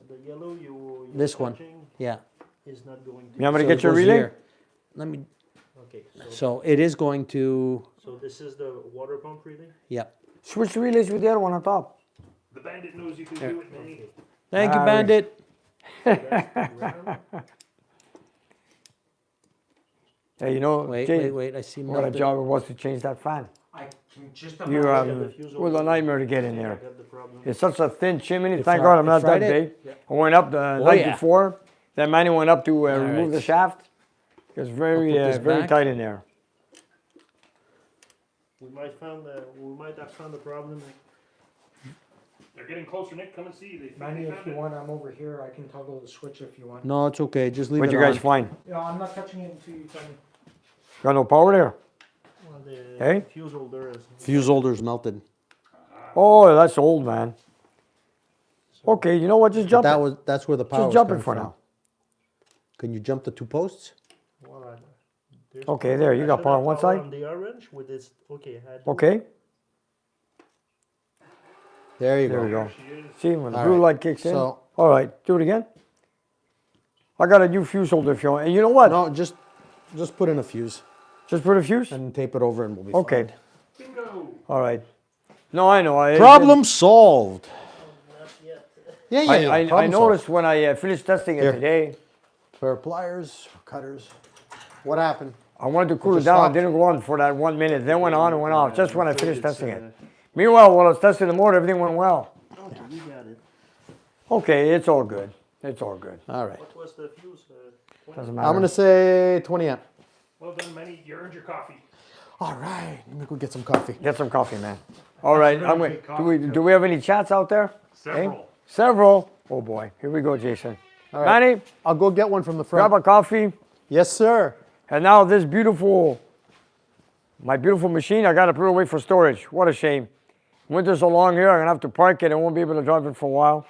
The yellow you This one. touching Yeah. is not going to. You want me to So get it your goes relay? here. Let me. Okay, So it is going to. so this is the water pump relay? Yeah. Switch the relays with the other one on top. The bandit knows you can do it, Manny. Thank you, Ah, Bandit. Hey, you know, Jay, Wait. I see what a melted. job it was to change that fan. I can just You, about it was a nightmare to get in there. Got the problem. It's such a thin chimney. It Thank fri- God I'm it not that fried big. it? I went up the night yeah. before. That man went up to remove right. the shaft. It was very, I'll put this very back. tight in there. We might have found the problem. They're getting closer, Nick. Come and see. They Manny, finally if found you it. want, I'm over here. I can toggle the switch if you want. No, it's okay. Just leave What'd it you guys on. find? Yeah, I'm not touching it until you tell me. Got no power there? Well, the Hey? fuse holder is. Fuse holder's melted. Oh, that's old, man. Okay, you know what? Just jump it. That's where the power. Just jump it for now. Can you jump the 2 posts? Well, there's Okay, power. there, you I got should power have on one side? On the orange with this. Okay. I do. Okay, There you there we go. go. She is. See, when the All blue right. light kicks in. So- All right, do it again. I got a new fuse holder if you want. And you know what? No, just put in a fuse Just put a fuse? and tape it over, and we'll be Okay, fine. Bingo. all right. No, I know. Problem solved. Yeah, yeah, yeah. I problem noticed when I finished testing it Here. today, Pair of pliers, cutters. What happened? I wanted to cool it just down. It stopped. didn't go on for that 1 minute. Then went on and went off just when I finished testing it. Meanwhile, while I was testing the motor, everything went well. Okay, you got it. Okay, it's all good. It's all good. All right. What was the fuse? Doesn't matter. I'm gonna say 20 amp. Well done, Manny. You earned your coffee. All right. Let me go get some coffee. Get some coffee, man. All right. I'm wait, do we have any chats out there? Several. Several. Oh boy. Here we go, Jason. All right. Manny, I'll go get one from the front. grab a coffee. Yes, sir. And now this my beautiful machine, I got to put it away for storage. What a shame. Winter's so long here, I'm going to have to park it. I won't be able to drive it for a while.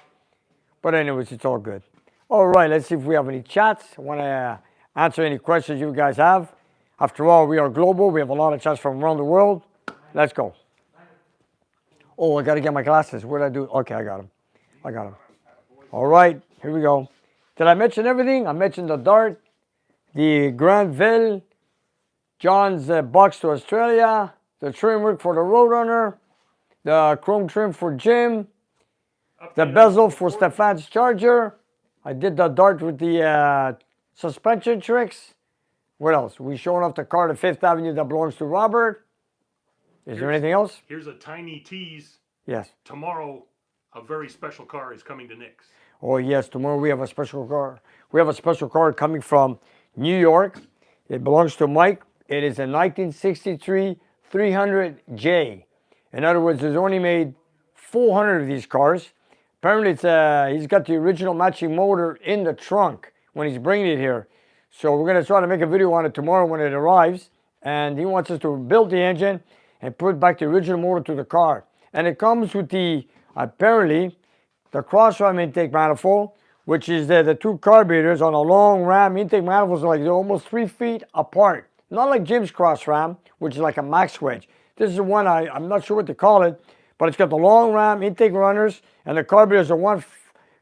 But anyways, it's all good. All right, let's see if we have any chats. I want to answer any questions you guys have. After all, we are global. We have a lot of chats from around the world. Let's go. Oh, I got to get my glasses. What did I do? Okay, I got them. I got them. All right, here we go. Did I mention everything? I mentioned the Dart, the Granville, John's box to Australia, the trim work for the Roadrunner, the chrome trim for Jim, the bezel for Stefan's Charger. I did the Dart with the suspension tricks. What else? We showing off the car to 5th Avenue that belongs to Robert. Is there anything else? Here's a tiny tease. Yes. Tomorrow, a very special car is coming to Nick's. Oh yes, tomorrow we have a special car. We have a special car coming from New York. It belongs to Mike. It is a 1963 300J. In other words, there's only made 400 of these cars. Apparently, he's got the original matching motor in the trunk when he's bringing it here. So we're going to try to make a video on it tomorrow when it arrives. And he wants us to build the engine and put back the original motor to the car. And it comes with apparently, the cross ram intake manifold, which is the 2 carburetors on a long ram. Intake manifolds are they're almost 3 feet apart. Not like Jim's cross ram, which is like a max wedge. This is the one, I'm not sure what to call it, but it's got the long ram intake runners, and the carburetors are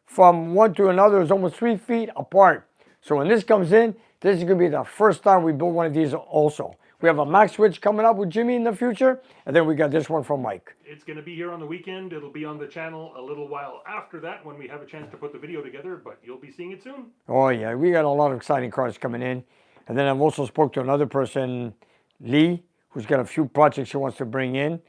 from one to another is almost 3 feet apart. So when this comes in, this is going to be the first time we build one of these also. We have a max switch coming up with Jimmy in the future, and then we got this one from Mike. It's going to be here on the weekend. It'll be on the channel a little while after that when we have a chance to put the video together, but you'll be seeing it soon. Oh yeah, we got a lot of exciting cars coming in. And then I've also spoke to another person, Lee, who's got a few projects he wants to bring in.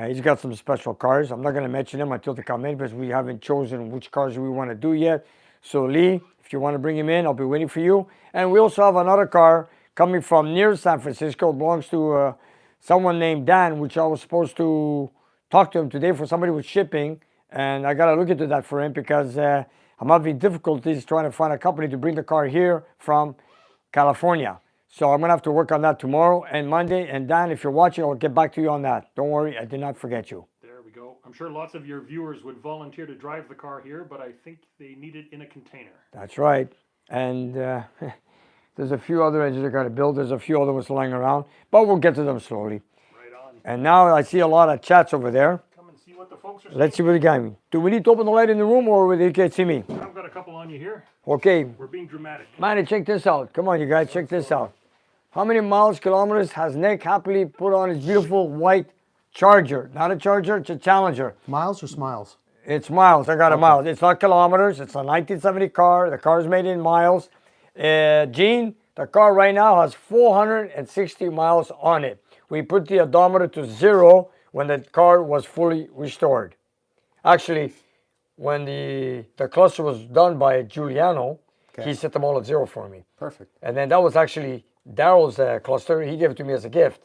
He's got some special cars. I'm not going to mention them until they come in because we haven't chosen which cars we want to do yet. So Lee, if you want to bring him in, I'll be waiting for you. And we also have another car coming from near San Francisco. It belongs to someone named Dan, which I was supposed to talk to him today for somebody with shipping. And I got to look into that for him because I'm having difficulties trying to find a company to bring the car here from California. So I'm going to have to work on that tomorrow and Monday. And Dan, if you're watching, I'll get back to you on that. Don't worry, I did not forget you. There we go. I'm sure lots of your viewers would volunteer to drive the car here, but I think they need it in a container. That's right. And there's a few other engines I got to build. There's a few other ones lying around, but we'll get to them slowly. Right on. And now I see a lot of chats over there. Come and see what the folks are saying. Let's see what they got me. Do we need to open the light in the room or they can't see me? I've got a couple on you here. Okay, We're being dramatic. Manny, check this out. Come on, you guys, check this out. How many miles, kilometers has Nick happily put on his beautiful white Charger? Not a Charger, it's a Challenger. Miles or smiles? It's miles. I got a miles. It's not kilometers. It's a 1970 car. The car's made in miles. Gene, the car right now has 460 miles on it. We put the odometer to 0 when the car was fully restored. Actually, when the cluster was done by Giuliano, he set them all at 0 for me. Perfect. And then that was actually Daryl's cluster. He gave it to me as a gift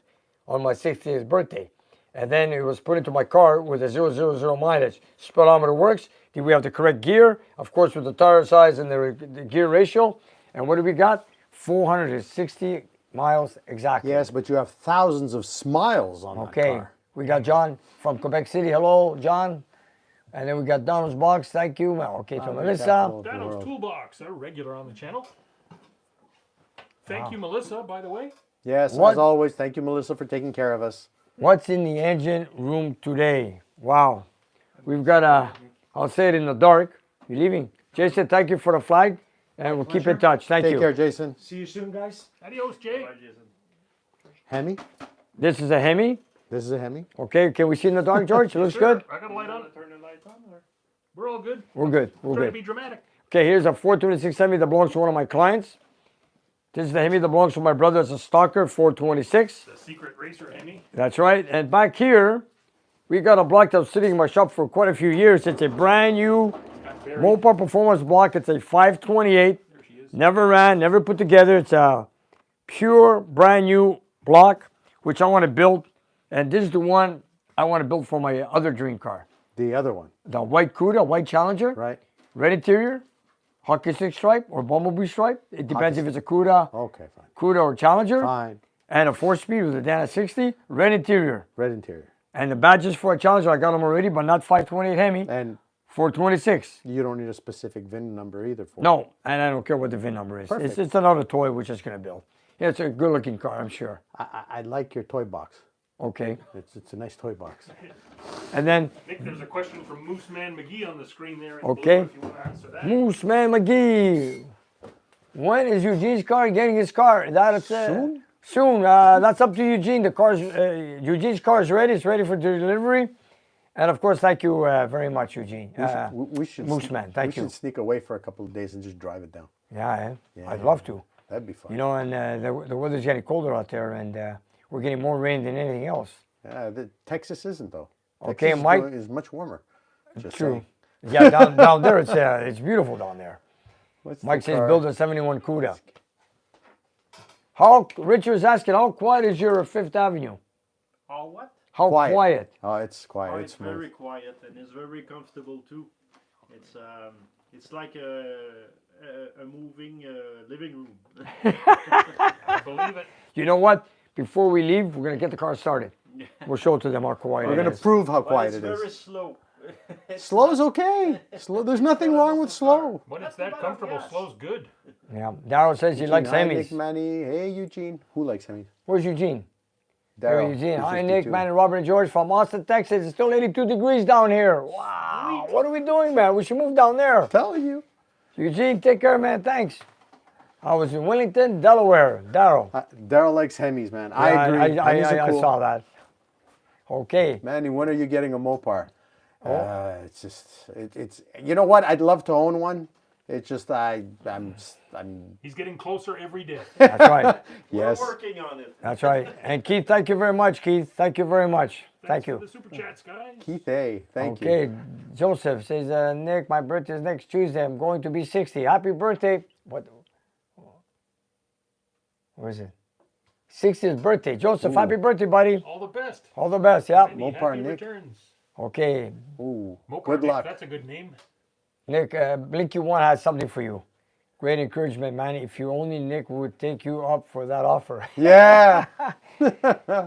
on my 60th birthday. And then it was put into my car with a 000 mileage. Speedometer works. Did we have the correct gear? Of course, with the tire size and the gear ratio. And what do we got? 460 miles exactly. Yes, but you have thousands of smiles on that Okay. car. We got John from Quebec City. Hello, John. And then we got Donald's Box. Thank you. Okay, to Melissa. capital. The Dino's world. Toolbox, a regular on the channel. Thank you, Melissa, by the way. Yes, What? as always, thank you, Melissa, for taking care of us. What's in the engine room today? Wow. We've got a, I'll say it in the dark. You leaving? Jason, thank you for the flag. And we'll keep in touch. Thank Take you. care, Jason. See you soon, guys. Adios, Jay. Hemi? This is a Hemi. This is a Hemi. Okay, can we see in the dark, George? It looks Sure. good. I got a light on. We're all good. We're good. We're Trying to good. be dramatic. Okay, here's a 426 Hemi that belongs to one of my clients. This is the Hemi that belongs to my brother as a stalker, 426. The secret racer, Hemi. That's right. And back here, we got a block that was sitting in my shop for quite a few years. It's a brand new Got very Mopar Performance block. It's a 528. There she is. Never ran, never put together. It's a pure brand new block, which I want to build. And this is the one I want to build for my other dream car. The other one, The white Cuda, white Challenger, right? red interior, hockey stick stripe or bumblebee stripe. It depends if it's a Cuda, Okay, fine. Cuda or Challenger. Fine. And a 4-speed with a Dana 60, red interior. Red interior. And the badges for a Challenger, I got them already, but not 528 Hemi, And 426. you don't need a specific VIN number either for it. No, and I don't care what the VIN number is. Perfect. It's another toy we're just going to build. Yeah, it's a good looking car, I'm sure. I like your toy box. Okay. It's a nice toy box. And then Nick, there's a question from Mooseman McGee on the screen there. in Okay. blue, if you want to answer that. Mooseman McGee. When is Eugene's car getting his car? That's Soon? Soon. That's up to Eugene. The car's Eugene's car is ready. It's ready for delivery. And of course, thank you very much, Eugene. We should Mooseman, thank we you. should sneak away for a couple of days and just drive it down. Yeah, Yeah, I'd yeah, love to. That'd be fun. You know, and the weather's getting colder out there, and we're getting more rain than anything else. Texas isn't though. Okay, Texas Mike. is much warmer. Just True. saying. Yeah, down there it's beautiful down there. What's Mike the says car? build a 71 Cuda. Richard's asking, how quiet is your Fifth Avenue? Oh, what? How Quiet. quiet? Oh, it's quiet. Oh, it's it's very smooth. quiet and it's very comfortable too. It's like a moving living room. I believe it. You know what? Before we leave, we're gonna get the car started. We'll show it to them how quiet We're it gonna is. prove how But quiet it's it very is. slow. Slow's okay. Slow. There's nothing wrong with slow. When it's that comfortable, slow's good. Yeah. Daryl says he likes Hi, Hemis. Nick, Manny. Hey, Eugene. Who likes Hemis? Where's Eugene? Here, Daryl. Eugene. Hi, 252. Nick, man, Robert, and George from Austin, Texas. It's still 82 degrees down here. Wow. What are we doing, man? We should move down there. Telling you. Eugene, take care, man. Thanks. I was in Wellington, Delaware. Daryl. Daryl likes Hemis, man. I Yeah, agree. Hemis are I cool. saw that. Okay. Manny, when are you getting a Mopar? It's just, it's. You know what? I'd love to own one. It's just I'm. He's getting closer every day. That's right. Yes. We're working on it. That's right. And Keith, thank you very much, Keith. Thank you very much. Thank Thanks for you. the super chats, guys. Keith A. Thank you. Okay. Joseph says, Nick, my birthday is next Tuesday. I'm going to be 60. Happy birthday. What? Where is it? 60th birthday. Joseph, happy birthday, buddy. All the best. All the best, yeah. Many Mopar happy Nick. returns. Okay. Ooh. Mopar Good Nick, luck. that's a good name. Nick, Blinky One has something for you. Great encouragement, man. If you only Nick would take you up for that offer. Yeah.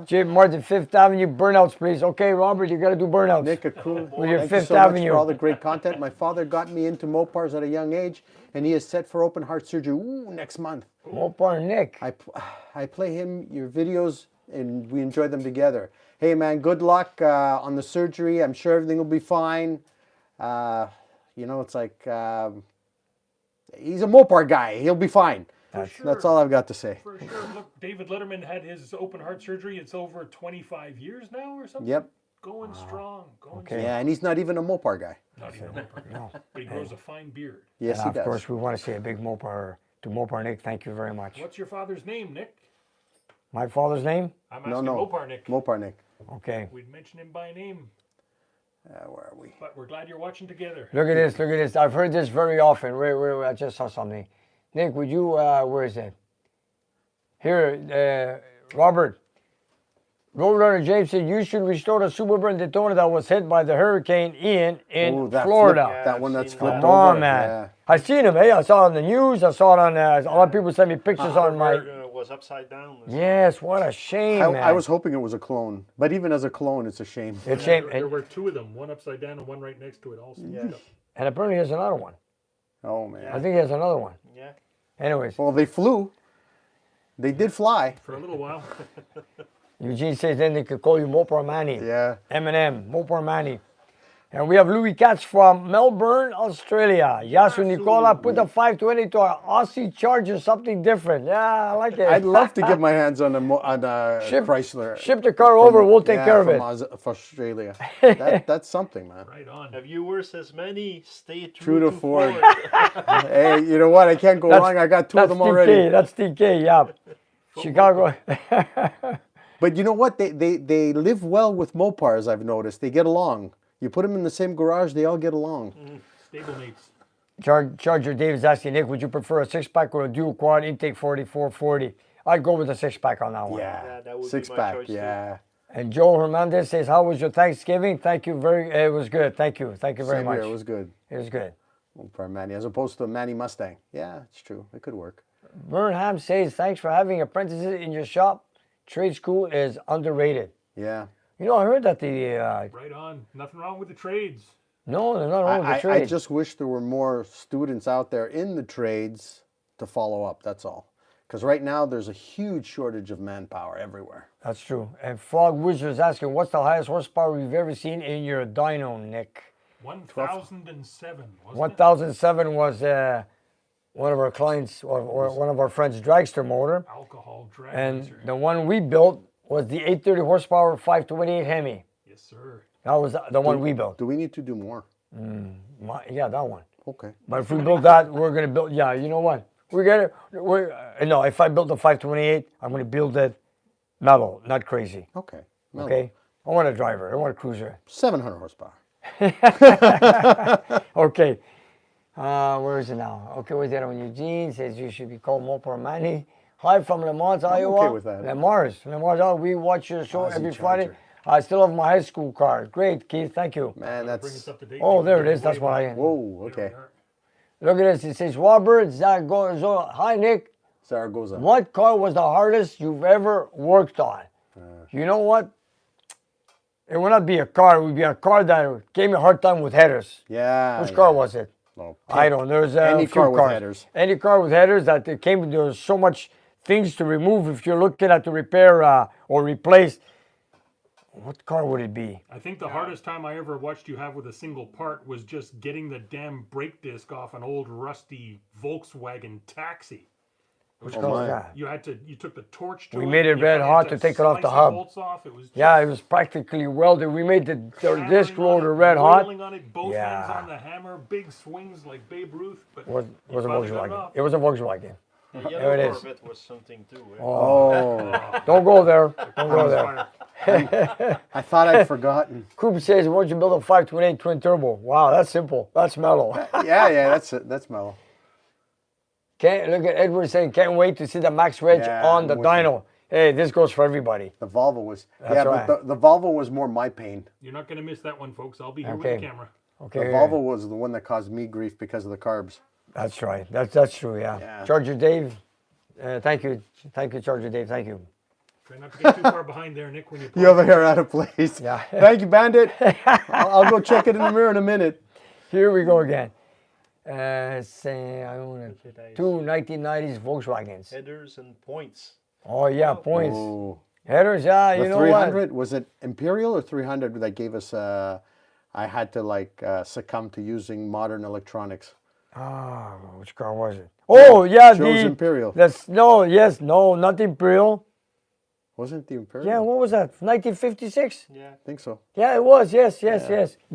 Jim Martin, Fifth Avenue, burnouts, please. Okay, Robert, you got to do burnouts. Nick, a cool. With your Thank you Fifth so much Avenue. for all the great content. My father got me into Mopars at a young age, and he is set for open heart surgery next month. Mopar Nick. I play him your videos, and we enjoy them together. Hey, man, good luck on the surgery. I'm sure everything will be fine. It's like he's a Mopar guy. He'll be fine. That's all I've got to say. For sure. Look, David Letterman had his open heart surgery. It's over 25 years now or something. Yep. Going strong. Yeah, and he's not even a Mopar guy. Not even a Mopar. No. But he grows a fine beard. Yes, And he of does. course, we want to say a big Mopar to Mopar Nick. Thank you very much. What's your father's name, Nick? My father's name? I'm asking Mopar Nick. Mopar Nick. Okay. We'd mention him by name, Where are we? but we're glad you're watching together. Look at this. Look at this. I've heard this very often. Wait, I just saw something. Nick, would you, where is it? Here, Robert. Roadrunner James said you should restore the Suburban Daytona that was hit by the Hurricane Ian in Ooh, that Florida. flip- that one that's flipped Come over. on, man. Yeah. I seen him, I saw it on the news. I saw it on, a lot of people sent me pictures on my... Was upside down. Yes, what a shame, man. I was hoping it was a clone, but even as a clone, it's a shame. It's a shame. There were two of them, one upside down and one right next to it also. And apparently there's another one. Oh, man. I think there's another one. Yeah. Anyways, Well, they flew. They did fly. For a little while. Eugene says then they could call you Mopar Manny. Yeah. Eminem, Mopar Manny. And we have Louis Katz from Melbourne, Australia. Yasu Nicola, put the 520 to our Aussie Charger, something different. Yeah, I like it. I'd love to get my hands on a Ship- Chrysler. Ship the car over, we'll take care of it. From Australia. That's something, man. Right on. Have viewers as many? Stay True to Ford. Hey, you know what? I can't go wrong. I got two of That's them already. TK, that's TK, yeah. Chicago. But you know what? They live well with Mopars, I've noticed. They get along. You put them in the same garage, they all get along. Stablemates. Charger Dave is asking, Nick, would you prefer a 6-pack or a dual quad intake 4440? I'd go with a 6-pack on that one. Yeah, that would be my six-pack, choice too. yeah. And Joel Hernandez says, how was your Thanksgiving? Thank you it was good. Thank you very Same much. here, it was good. It was good. For a Manny, as opposed to a Manny Mustang. Yeah, it's true. It could work. Burnham says, thanks for having apprentices in your shop. Trade school is underrated. Yeah. You know, I heard that the... Right on. Nothing wrong with the trades. no, they're not wrong with the I trade. just wish there were more students out there in the trades to follow up, that's all. Because right now there's a huge shortage of manpower everywhere. That's true. And Frog Wizard is asking, what's the highest horsepower you've ever seen in your dyno, Nick? 1007, wasn't 1007 was one of our clients or one of our friends' dragster motor. it? Alcohol drag. And racer. the one we built was the 830 horsepower 528 Hemi. Yes, sir. That was the one we built. Do we need to do more? Yeah, that one. Okay. But if we build that, we're going to build, yeah, you know what? No, if I build the 528, I'm going to build it metal, not crazy. Okay. No, Okay? I want a driver. I want a cruiser. 700 horsepower. Okay. Where is it now? Okay, where's the other one? Eugene says you should be called Mopar Manny. Hi from Le Mans, Iowa. with that. Le Mans, Iowa. We watch your show Aussie every Friday. Charger. I still have my high school card. Great, Keith. Thank you. Man, Bring us that's... up to date. Oh, there it is. Way That's what I back. Whoa, okay. There we are. Look at this. It says Robert Zaragoza. Hi, Nick. Zaragoza. What car was the hardest you've ever worked on? You know what? It would not be a car. It would be a car that gave me a hard time with headers. Yeah. Which car was it? Oh, I don't know. There's Any a few car with cars. headers. Any car with headers that it came. There's so much things to remove if you're looking at to repair or replace. What car would it be? I think the hardest time I ever watched you have with a single part was just getting the damn brake disc off an old rusty Volkswagen taxi. Which car was that? You took the torch to We it, made it you red had hot to take it off slice the hub. bolts off. It was Yeah, just it was practically welded. We made the disc hammering on rotor it, red hot. wailing on it, both Yeah. hands on the hammer, big swings like Babe Ruth. But Was you a finally got Volkswagen. off. It was a Volkswagen. The There yellow it is. Corvette was something too. Eh? Oh, Don't go there. Don't go there. Fire. I thought I'd forgotten. Coop says, why'd you build a 528 twin turbo? Wow, that's simple. That's mellow. Yeah, that's it. That's mellow. Look at Edward saying, can't wait to see the Max Reg Yeah, on the I'm with you. dyno. Hey, this goes for everybody. The Volvo was... That's yeah, right. but the Volvo was more my pain. You're not going to miss that one, folks. I'll be here Okay. with the camera. The Okay. Volvo was the one that caused me grief because of the carbs. That's right. That's true. Yeah. Yeah. Charger Dave. Thank you, Charger Dave. Thank you. Try not to get too far behind there, Nick, when you You have a hair out of place. Yeah. Thank you, Bandit. I'll go check it in the mirror in a minute. Here we go again. Say I own two 1990s Volkswagens. Headers and points. Oh yeah, points. Oh. Headers, yeah. The You know 300, what? was it Imperial or 300 that gave us, I had to like succumb to using modern electronics. Ah, which car was it? Oh yeah, Joe's the Imperial. Not the Imperial. Wasn't it the Imperial? Yeah, what was that? 1956. Yeah. I think so. Yeah, it was. Yes.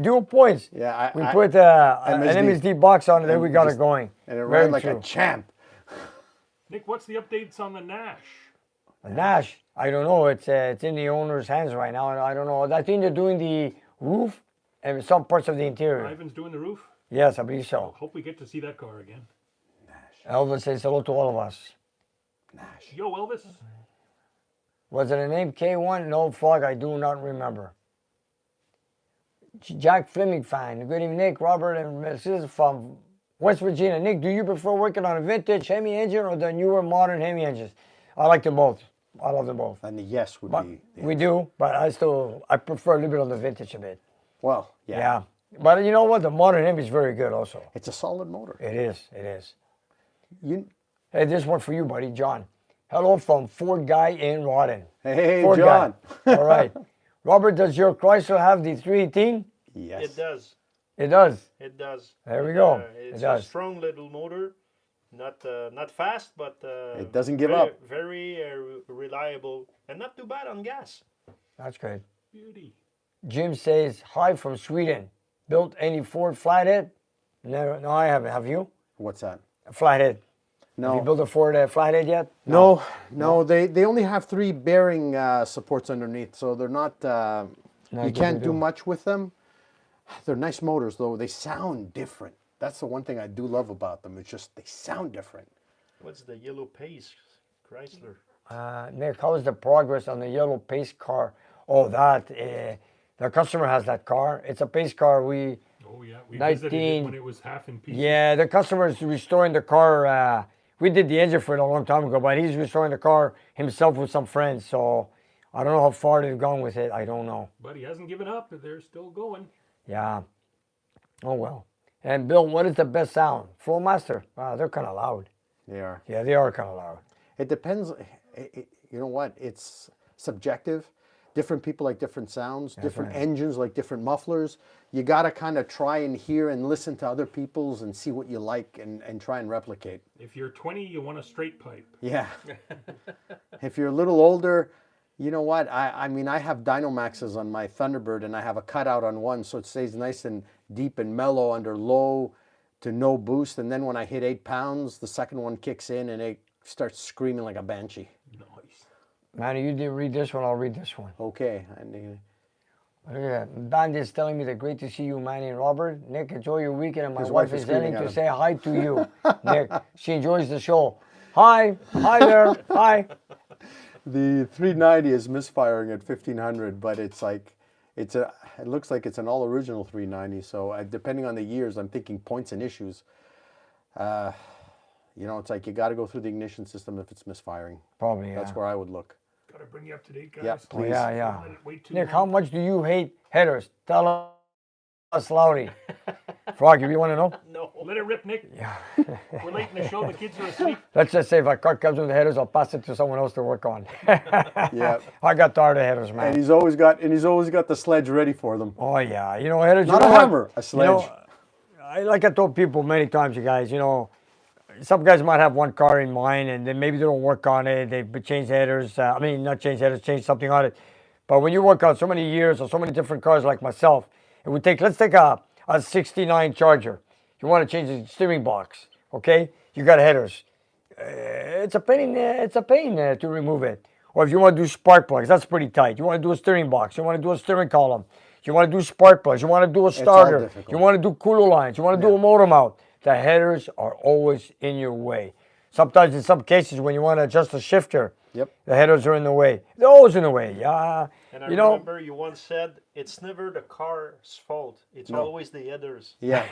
Dual points. Yeah, We put an MSD. MSD box on it, then we got just- it going. And it Very ran like true. a champ. Nick, what's the updates on the Nash? A Nash, I don't know. It's in the owner's hands right now. I don't know. I think they're doing the roof and some parts of the interior. Ivan's doing the roof. Yes, I believe so. Hope we get to see that car again. Elvis says hello to all of us. Yo, Elvis. Was it a name K1? No, fuck, I do not remember. Jack Fleming fan. Good evening, Nick, Robert, and Mrs. from West Virginia. Nick, do you prefer working on a vintage Hemi engine or the newer modern Hemi engines? I like them both. I love them both. And the yes would But be. we do, but I prefer a little bit on the vintage a bit. Well, yeah. Yeah. But you know what? The modern Hemi is very good also. It's a solid motor. It is. You, Hey, this one for you, buddy, John. Hello from Ford Guy in Rawdon. hey, Ford John. Guy. All right. Robert, does your Chrysler have the 318? Yes. It does. It does. It does. There we go. It's It does. a strong little motor, not fast, but It doesn't give very, up. Very reliable and not too bad on gas. That's good. Beauty. Jim says, hi from Sweden. Built any Ford flathead? No, I haven't. Have you? What's that? A flathead. Have you No. built a Ford flathead yet? No. They only have 3 bearing supports underneath, so they're not. No, You good can't to do do. much with them. They're nice motors, though. They sound different. That's the one thing I do love about them. It's just they sound different. What's the yellow pace Chrysler? Nick, how is the progress on the yellow pace car? Oh, that. The customer has that car. It's a pace car. Oh yeah, we visited it 19 when it was half in pieces. Yeah, the customer is restoring the car. We did the engine for it a long time ago, but he's restoring the car himself with some friends. So I don't know how far they've gone with it. I don't know. But he hasn't given up. They're still going. Yeah. Oh, well. And Bill, what is the best sound? Full master. They're kind of loud. They are. Yeah, they are kind of loud. It depends. You know what? It's subjective. Different people like different sounds. Different right. engines like different mufflers. You got to kind of try and hear and listen to other people's and see what you like and try and replicate. If you're 20, you want a straight pipe. Yeah. If you're a little older, you know what? I mean, I have Dynamaxes on my Thunderbird, and I have a cutout on one, so it stays nice and deep and mellow under low to no boost. And then when I hit 8 pounds, the second one kicks in, and it starts screaming like a banshee. Nice. Manny, you did read this one. I'll read this one. Okay. Look at that. Bandy is telling me that great to see you, Manny and Robert. Nick, enjoy your weekend, and my His wife wife is is yelling screaming at to him. say hi to you, Nick. She enjoys the show. Hi there, hi. The 390 is misfiring at 1500, but it's like, it looks like it's an all original 390. So depending on the years, I'm thinking points and issues. It's like you got to go through the ignition system if it's misfiring. Probably, yeah. That's where I would look. Got to bring you up to date, guys. Yeah, Oh, please. yeah. Let it wait too Nick, long. how much do you hate headers? Tell us loudly. Frog, you want to know? No. Let it rip, Nick. Yeah. We're late in the show. The kids are asleep. Let's just say if a car comes with the headers, I'll pass it to someone else to work on. Yeah. I got tired of headers, man. And he's always got the sledge ready for them. Oh yeah, headers. Not you a know what? hammer, a sledge. Like I told people many times, you guys. Some guys might have one car in mind, and then maybe they don't work on it. They change headers. Not change headers, change something on it. But when you work on so many years on so many different cars like myself, it would take. Let's take a '69 Charger. You want to change the steering box, okay? You got headers. It's a pain. To remove it. Or if you want to do spark plugs, that's pretty tight. You want to do a steering box. You want to do a steering column. You want to do spark plugs. You want to do a starter. difficult. You want to do cooler lines. You want to do a motor mount. The headers are always in your way. Sometimes, in some cases, when you want to adjust a shifter, Yep. The headers are in the way. They're always in the way. Yeah. And I You know, remember you once said it's never the car's fault. It's always the headers. Yeah.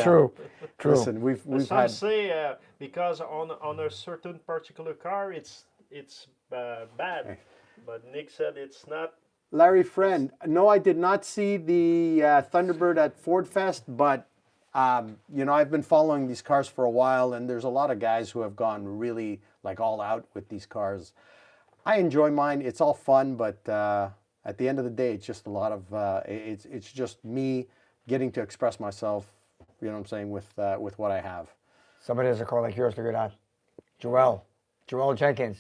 true. True. Listen, we've Some had. say because on a certain particular car it's bad, but Nick said it's not. Larry Friend, no, I did not see the Thunderbird at Ford Fest, but you know, I've been following these cars for a while, and there's a lot of guys who have gone really like all out with these cars. I enjoy mine; it's all fun, but at the end of the day, it's just a lot of it's just me getting to express myself. You know what I'm saying with what I have. Somebody has a car like yours to get at. Joel Jenkins.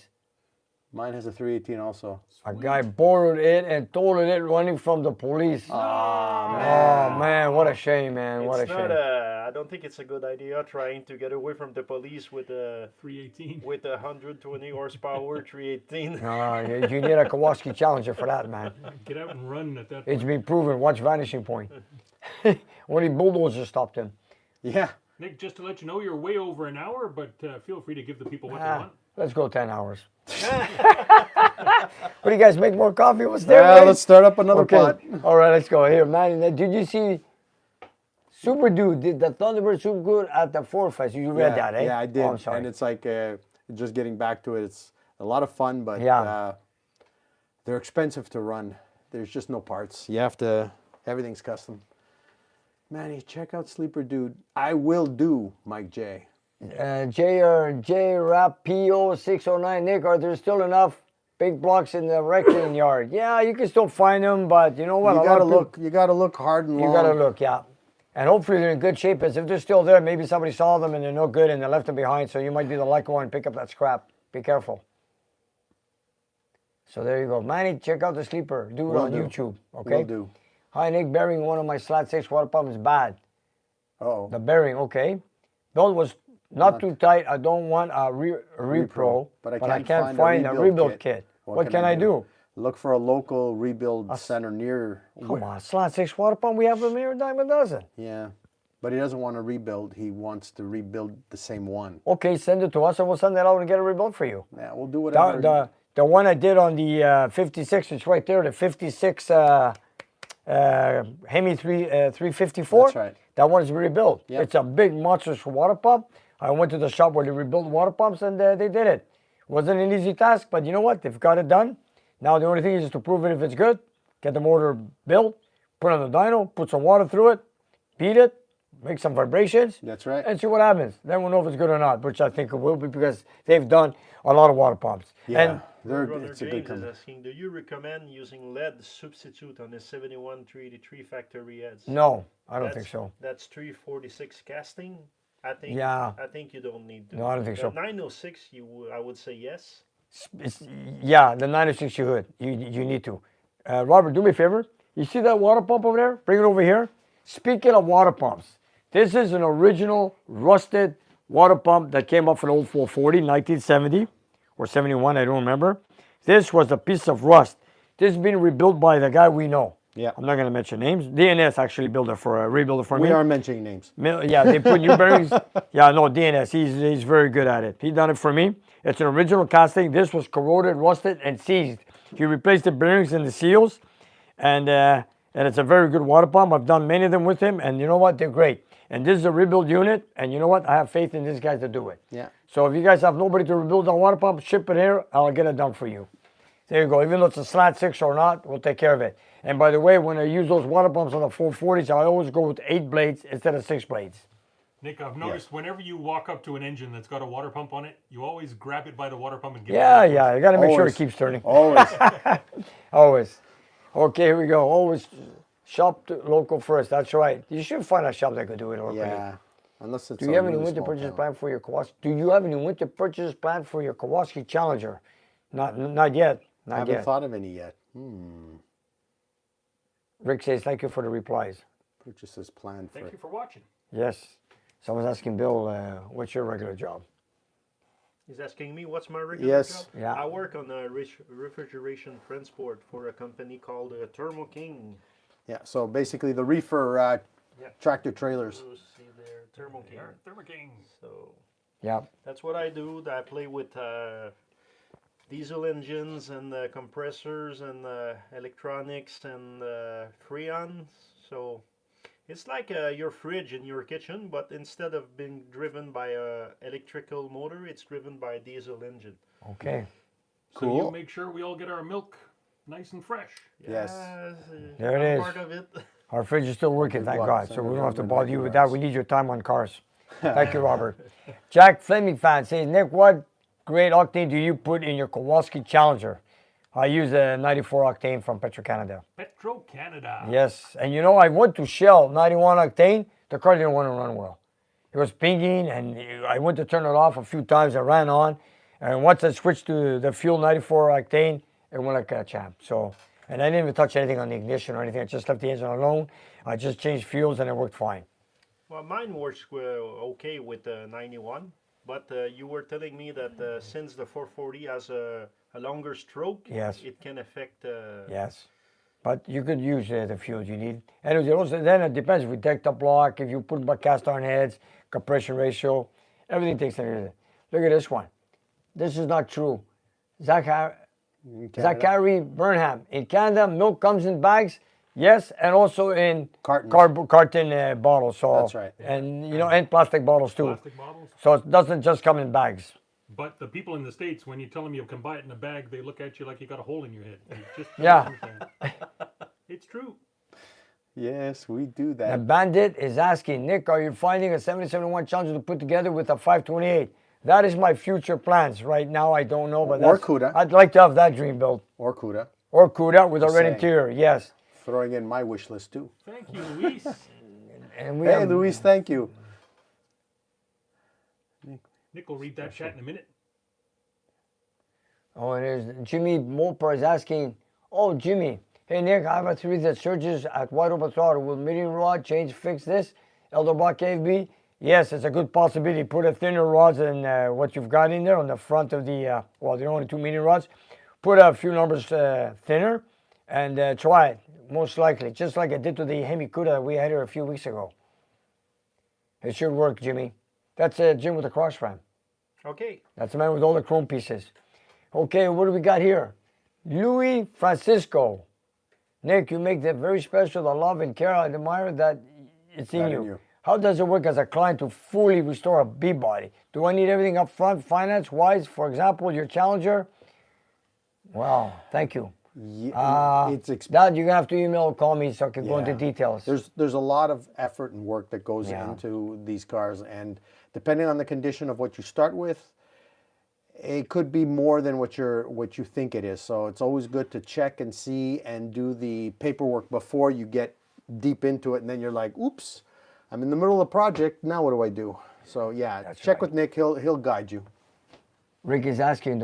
Mine has a 318 also. A guy borrowed it and totaled it running from the police. Oh man, what a shame, man. What a It's shame. not. I don't think it's a good idea trying to get away from the police with a 318. with a 120 horsepower 318. No, you need a Kowalski Challenger for that, man. Get out and run at that It's point. been proven. Watch Vanishing Point. Only bulldozers stopped him. Yeah. Nick, just to let you know, you're way over an hour, but feel free to give the people what they want. Let's go 10 hours. What do you guys make more coffee? What's there? Yeah, right? let's start up another pot. All right, let's go. Here, man. Did you see Super Dude did the Thunderbird Super Good at the Ford Fest? You read that, eh? Yeah, I did. Oh, I'm sorry. And it's like just getting back to it. It's a lot of fun, but Yeah. they're expensive to run. There's just no parts. You have to. Everything's custom. Manny, check out Sleeper Dude. I will do, Mike J. J Rap PO 609. Nick, are there still enough big blocks in the wrecking yard? Yeah, you can still find them, but you know what? You A lot gotta of people- look. You gotta look hard and long. You gotta look, yeah. And hopefully they're in good shape. As if they're still there, maybe somebody saw them and they're no good and they left them behind. So you might be the lucky one and pick up that scrap. Be careful. So there you go, Manny. Check out the Sleeper Dude Will on do. YouTube. Okay. Will do. Hi, Nick. Bearing one of my slat 6 water pumps is bad. Oh. The bearing, okay. Belt was not too tight. I don't want a repro, but I can't can't find a rebuild kit. What What can I do? Look for a local rebuild center near. Come on, slat 6 water pump. We have them here a dime a dozen. Yeah, but he doesn't want to rebuild. He wants to rebuild the same one. Okay, send it to us and we'll send it out and get it rebuilt for you. Yeah, we'll do whatever. The one I did on the 56, it's right there, the 56 Hemi 354. That's right. That one's rebuilt. Yep. It's a big monstrous water pump. I went to the shop where they rebuild water pumps and they did it. Wasn't an easy task, but you know what? They've got it done. Now the only thing is to prove it if it's good, get the motor built, put it on the dyno, put some water through it, beat it, make some vibrations. That's right. And see what happens. Then we'll know if it's good or not, which I think it will be because they've done a lot of water pumps. Yeah, And Brother it's a good James is company. asking, do you recommend using lead substitute on the 71 383 factory heads? no, I don't think so. That's 346 casting. I think. Yeah. I think you don't need to. No, I don't think so. 906, I would say yes. Yeah, the 96 you would. You need to. Robert, do me a favor. You see that water pump over there? Bring it over here. Speaking of water pumps, this is an original rusted water pump that came up from an old 440, 1970 or 71, I don't remember. This was a piece of rust. This is being rebuilt by the guy we know. Yeah. I'm not going to mention names. DNS actually rebuilt it for me. We are mentioning names. Yeah, they put new bearings. Yeah, no, DNS. He's very good at it. He done it for me. It's an original casting. This was corroded, rusted, and seized. He replaced the bearings and the seals, and it's a very good water pump. I've done many of them with him, and you know what? They're great. And this is a rebuild unit, and you know what? I have faith in these guys to do it. Yeah. So if you guys have nobody to rebuild a water pump, ship it here. I'll get it done for you. There you go. Even though it's a slat 6 or not, we'll take care of it. And by the way, when I use those water pumps on the 440s, I always go with 8 blades instead of 6 blades. Nick, I've noticed whenever you walk up to an engine that's got a water pump on it, you always grab it by the water pump and give it Yeah, a push. yeah. You got to make sure it Always. keeps turning. Always. Always. Okay, here we go. Always shop local first. That's right. You should find a shop that could do it locally. Yeah. Unless it's. Do you have any winter purchase plan for your Kowalski? Do you have any winter purchase plan for your Kowalski Challenger? Not yet. I Not haven't yet. thought of any yet. Rick says thank you for the replies. Purchases planned for. Thank you for watching. Yes. Someone's asking Bill, what's your regular job? He's asking me what's my regular Yes. job. Yeah. I work on a refrigeration transport for a company called Thermo King. Yeah. So basically, the reefer tractor trailers. You see there, Thermo King. Thermo King. So Yeah. that's what I do. I play with diesel engines and compressors and electronics and freon. So it's like your fridge in your kitchen, but instead of being driven by a electrical motor, it's driven by a diesel engine. Okay. So you Cool. make sure we all get our milk nice and fresh. Yes. There it is. Part of it. Our fridge is still working, thank luck. God. Send So we a don't have to government bother you with records. that. We need your time on cars. Thank you, Robert. Jack Fleming fan says, Nick, what grade octane do you put in your Kowalski Challenger? I use a 94 octane from Petro-Canada. Petro Canada. Yes, and you know, I went to Shell 91 octane. The car didn't want to run well. It was pinging, and I went to turn it off a few times. It ran on, and once I switched to the fuel 94 octane, it went like a champ. So, and I didn't even touch anything on the ignition or anything. I just left the engine alone. I just changed fuels, and it worked fine. Well, mine works okay with 91, but you were telling me that since the 440 has a longer stroke, Yes. it can affect. Yes, but you could use the fuel you need. And it also, then it depends if you take the block, if you put cast iron heads, compression ratio, everything takes into it. Look at this one. This is not true. Zachary Burnham. In Canada, milk comes in bags, yes, and also in Cartons. carton bottles. So That's right. And you know, and plastic bottles too. Plastic bottles. So it doesn't just come in bags. But the people in the States, when you tell them you can buy it in a bag, they look at you like you got a hole in your head. You just don't Yeah. understand. It's true. Yes, we do The that. Bandit is asking, Nick, are you finding a 7071 Challenger to put together with a 528? That is my future plans. Right now, I don't know, but Or that's, CUDA. I'd like to have that dream built. Or CUDA. Or CUDA with a Just red saying. interior, yes. Throwing in my wish list too. Thank you, Luis. And we Hey, have, Luis, thank you. Nick will read that chat in a minute. Oh, it is. Jimmy Moper is asking, oh, Jimmy, hey, Nick, I have a 3 that surges at wide open throttle. Will medium rod change fix this? Elderbach AFB? Yes, it's a good possibility. Put a thinner rods than what you've got in there on the front of the, well, there are only 2 medium rods. Put a few numbers thinner and try it, most likely. Just like I did to the Hemi CUDA that we had here a few weeks ago. It should work, Jimmy. That's Jim with the cross ram. Okay. That's the man with all the chrome pieces. Okay, what do we got here? Louis Francisco. Nick, you make that very special, the love and care I admire that it's in That you. in you. How does it work as a client to fully restore a B-body? Do I need everything up front, finance-wise? For example, your Challenger? Wow, thank you. Yeah, Dad, you're going to have to email or call me so I can go into Yeah. details. There's a lot of effort and work that goes Yeah. into these cars, and depending on the condition of what you start with, it could be more than what you think it is. So it's always good to check and see and do the paperwork before you get deep into it, and then you're like, oops, I'm in the middle of a project. Now what do I do? So yeah, That's check right. with Nick. He'll guide you. Rick is asking,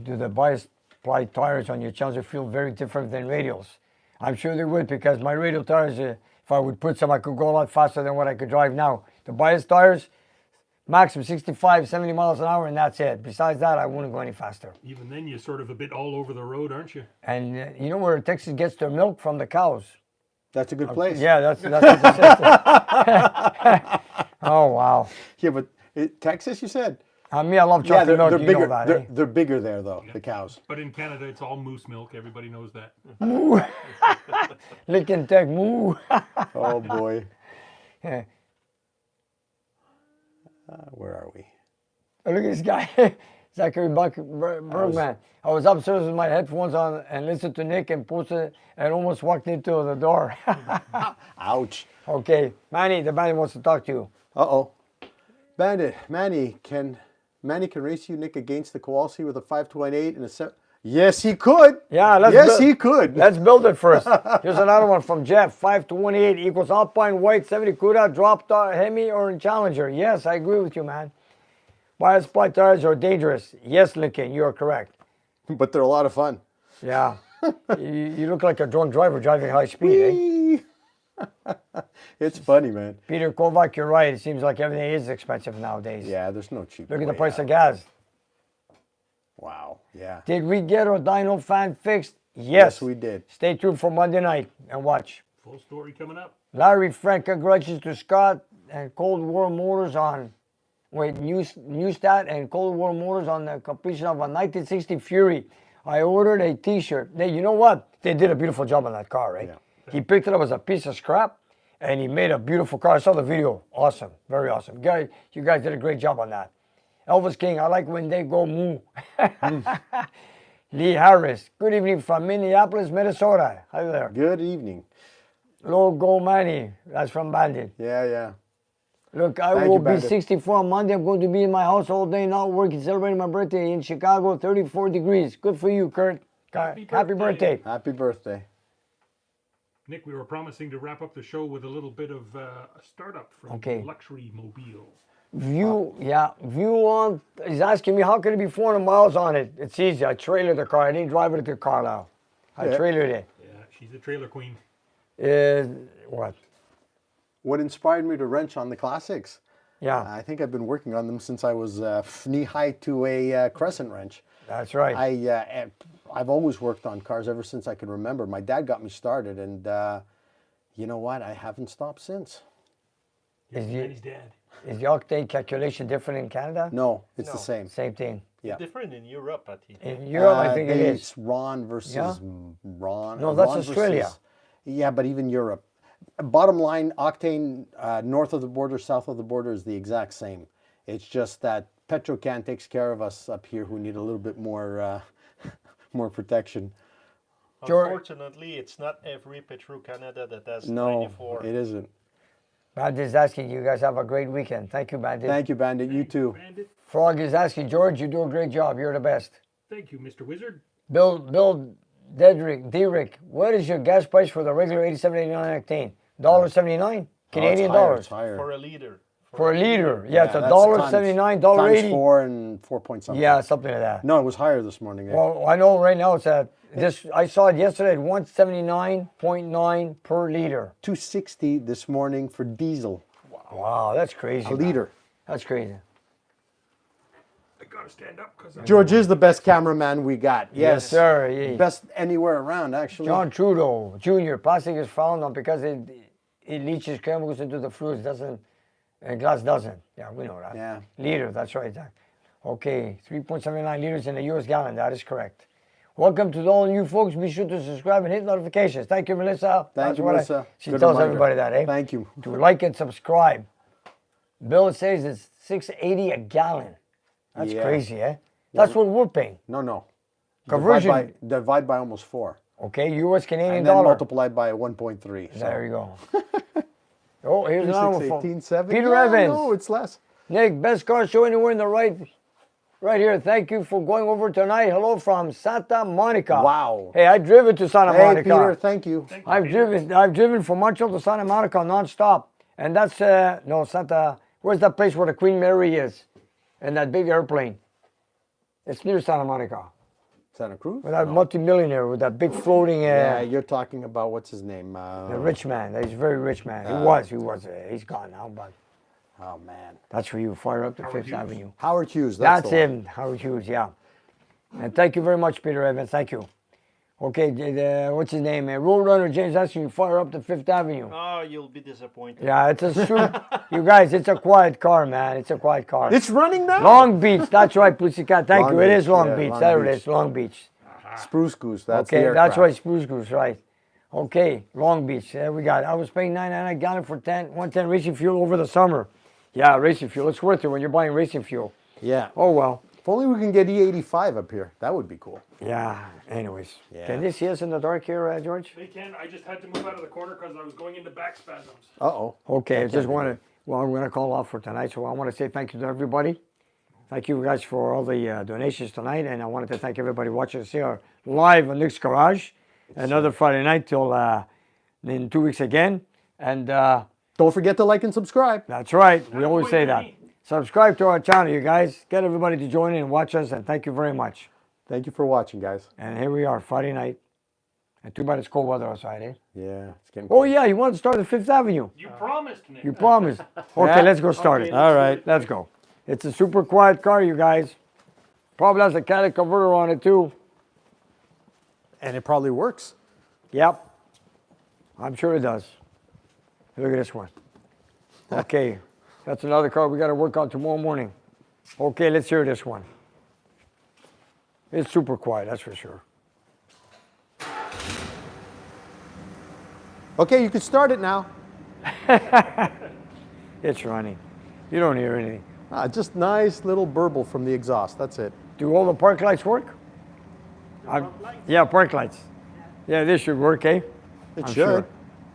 do the bias ply tires on your Challenger feel very different than radials? I'm sure they would, because my radial tires, if I would put some, I could go a lot faster than what I could drive now. The bias tires, maximum 65, 70 miles an hour, and that's it. Besides that, I wouldn't go any faster. Even then, you're sort of a bit all over the road, aren't you? And you know where Texas gets their milk from? The cows. That's a good place. Yeah, that's what they said. Oh, wow. Yeah, but Texas, you said? Me, I love Yeah, chocolate milk. they're You bigger. know that, eh? They're bigger there, though. The cows. But in Canada, it's all moose milk. Everybody knows that. Moo. Lincoln Tech, moo. Oh boy. Yeah. Where are we? Oh, look at this guy, Zachary Bergman. I was upstairs with my headphones on and listened to Nick and posted and almost walked into the door. Ouch. Okay, Manny, the bandit wants to talk to you. Uh-oh. Bandit, Manny can race you, Nick, against the Kowalski with a 528 and a Yes, he could. Yeah, let's Yes, build- he could. Let's build it first. Here's another one from Jeff. 528 equals Alpine White, 70 CUDA, drop Hemi or Challenger. Yes, I agree with you, man. Bias ply tires are dangerous. Yes, Lincoln, you are correct. But they're a lot of fun. Yeah. you look like a drunk driver driving high speed, eh? Whee! It's funny, man. Peter Kovac, you're right. It seems like everything is expensive nowadays. Yeah, there's no cheap Look at the way price out. of gas. Wow, yeah. Did we get our Dino fan fixed? Yes. Yes, we did. Stay tuned for Monday night and watch. Full story coming up. Larry Frank, congratulations to Scott and Cold War Motors on with Newstat and Cold War Motors on the completion of a 1960 Fury. I ordered a T-shirt. Hey, you know what? They did a beautiful job on that car, right? Yeah. He picked it up as a piece of scrap, and he made a beautiful car. I saw the video. Awesome. Very awesome. You guys did a great job on that. Elvis King, I like when they go moo. Lee Harris, good evening from Minneapolis, Minnesota. Hi there. Good evening. Logo Manny, that's from Bandit. Yeah. Look, I Thank will you, be Bandit. 64 on Monday. I'm going to be in my house all day, not working, celebrating my birthday in Chicago, 34 degrees. Good for you, Kurt. Happy birthday. Happy birthday. Nick, we were promising to wrap up the show with a little bit of a startup from Okay. Luxury Mobile. View on, he's asking me how can it be 400 miles on it? It's easy. I trailered the car. I didn't drive it to Carlisle. I Yeah. trailered it. Yeah, she's a trailer queen. What? What inspired me to wrench on the classics? Yeah, I think I've been working on them since I was knee-high to a crescent wrench. that's right. I've always worked on cars ever since I can remember. My dad got me started, and you know what? I haven't stopped since. Is And the, he's dead. is the octane calculation different in Canada? No, it's No. the same. Same thing. Yeah. Different in Europe, I think. In Europe, I think it is. It's Ron versus Yeah? Ron. No, that's Ron Australia. Yeah, but even Europe. Bottom line, octane north of the border, south of the border is the exact same. It's just that Petrocan takes care of us up here who need a little bit more more protection. Unfortunately, it's not every Petro-Canada that has No, 94. it isn't. Bandit is asking you guys have a great weekend. Thank you, Bandit. Thank you, Bandit. You too. Bandit. Frog is asking, George, you do a great job. You're the best. Thank you, Mr. Wizard. Bill Dedrick, what is your gas price for the regular 87.89 octane? $1.79 Canadian Oh, it's higher, dollars it's higher. For a liter. for a liter. Yeah, it's that's $1.79, times $1.80. 4 and 4 point something. Yeah, something like that. No, it was higher this morning. Eh? Well, I know right now it's at this. I saw it yesterday at 179.9 per liter. 260 this morning for diesel. Wow, that's crazy. A man. liter. That's crazy. I gotta stand up because George is the best cameraman we got. Yes, sir. Yeah. Best anywhere around, actually. John Trudeau Jr. Plastic is frowned on because it leaches chemicals into the fluids. Doesn't and glass doesn't. Yeah, we know that. Yeah. Liter. That's right. Zach. Okay, 3.79 liters in a U.S. gallon. That is correct. Welcome to all you folks. Be sure to subscribe and hit notifications. Thank you, Melissa. Thank you, what Melissa. she Good tells reminder. everybody that, eh? Thank you. To like and subscribe. Bill says it's $6.80 a gallon. That's Yeah. crazy, eh? That's what we're paying. No. Conversion. Divide by almost 4. Okay, U.S. Canadian And then dollar. multiply by 1.3. So. There you go. Oh, here's another one. 1870. Peter Yeah, Evans. No, it's less. Nick, best car show anywhere in the right here. Thank you for going over tonight. Hello from Santa Monica. Wow. Hey, I driven to Santa Hey, Monica. Peter, thank you. I've driven from Montreal to Santa Monica nonstop. And that's where's that place where the Queen Mary is? And that big airplane. It's near Santa Monica. Santa Cruz? With that multimillionaire with that big floating Yeah, you're talking about, what's his name? the rich man. He's a very rich man. He was. He's gone now, but Oh, man. that's for you. Fire up to Fifth Avenue. Howard Hughes. That's the one. him, Howard Hughes, yeah. And thank you very much, Peter Evans. Thank you. Okay, what's his name? Roadrunner James asking you fire up to Fifth Avenue. Oh, you'll be disappointed. Yeah, it's a you guys, it's a quiet car, man. It's a quiet car. It's running now? Long Beach. That's right, Pussycat. Thank Long you. It Beach, is Long yeah, Beach. Long There it Beach. is, Long Beach. Spruce Goose. That's the Okay, aircraft. that's right, Spruce Goose, right. Okay, Long Beach. There we got it. I was paying $9.99 a gallon for 110 racing fuel over the summer. Yeah, racing fuel. It's worth it when you're buying racing fuel. Yeah. Oh, well. If only we can get E85 up here. That would be cool. Yeah, anyways. Yeah. Can they see us in the dark here, George? They can. I just had to move out of the corner because I was going into back spasms. Uh-oh. Okay, I just want to, well, I'm going to call off for tonight, so I want to say thank you to everybody. Thank you guys for all the donations tonight, and I wanted to thank everybody watching us here live on Nick's Garage. Another Friday night till in 2 weeks again. And Don't forget to like and subscribe. that's right, we always say that. Danny. Subscribe to our channel, you guys. Get everybody to join in and watch us, and thank you very much. Thank you for watching, guys. And here we are, Friday night. And too bad it's cold weather outside, eh? Yeah, it's getting Oh, yeah, you want to start at Fifth Avenue. You promised, Nick. You promised. Okay, let's go start it. All right. Let's go. It's a super quiet car, you guys. Probably has a catalytic converter on it, too. And it probably works. Yep. I'm sure it does. Look at this one. Okay. That's another car we got to work on tomorrow morning. Okay, let's hear this one. It's super quiet, that's for sure. Okay, you can start it now. It's running. You don't hear anything. Just nice little burble from the exhaust. That's it. Do all the park lights work? Yeah, park lights. Yeah, this should work, eh? It I'm should. sure.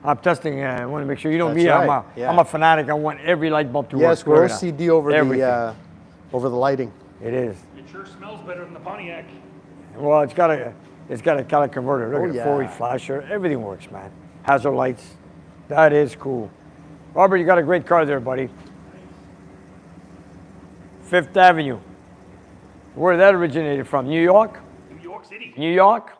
I'm testing. I want to make sure. You know That's me. right, yeah. I'm a fanatic. I want every light bulb to Yes, work. we're Clear it OCD over Everything. over the lighting. It is. It sure smells better than the Pontiac. Well, it's got a color converter. Look Oh, at yeah. 4-way flasher. Everything works, man. Hazard lights. That is cool. Robert, you got a great car there, buddy. Fifth Avenue. Where that originated from? New York? New York City. New York?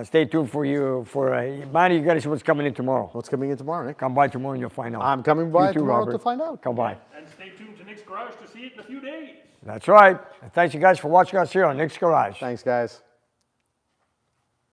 Stay tuned for Manny, you got to see what's coming in tomorrow. What's coming in tomorrow, Nick? Come by tomorrow and you'll find out. I'm coming by You too, tomorrow Robert. to find out. Come by. And stay tuned to Nick's Garage to see it in a few days. That's right. And thanks you guys for watching us here on Nick's Garage. Thanks, guys.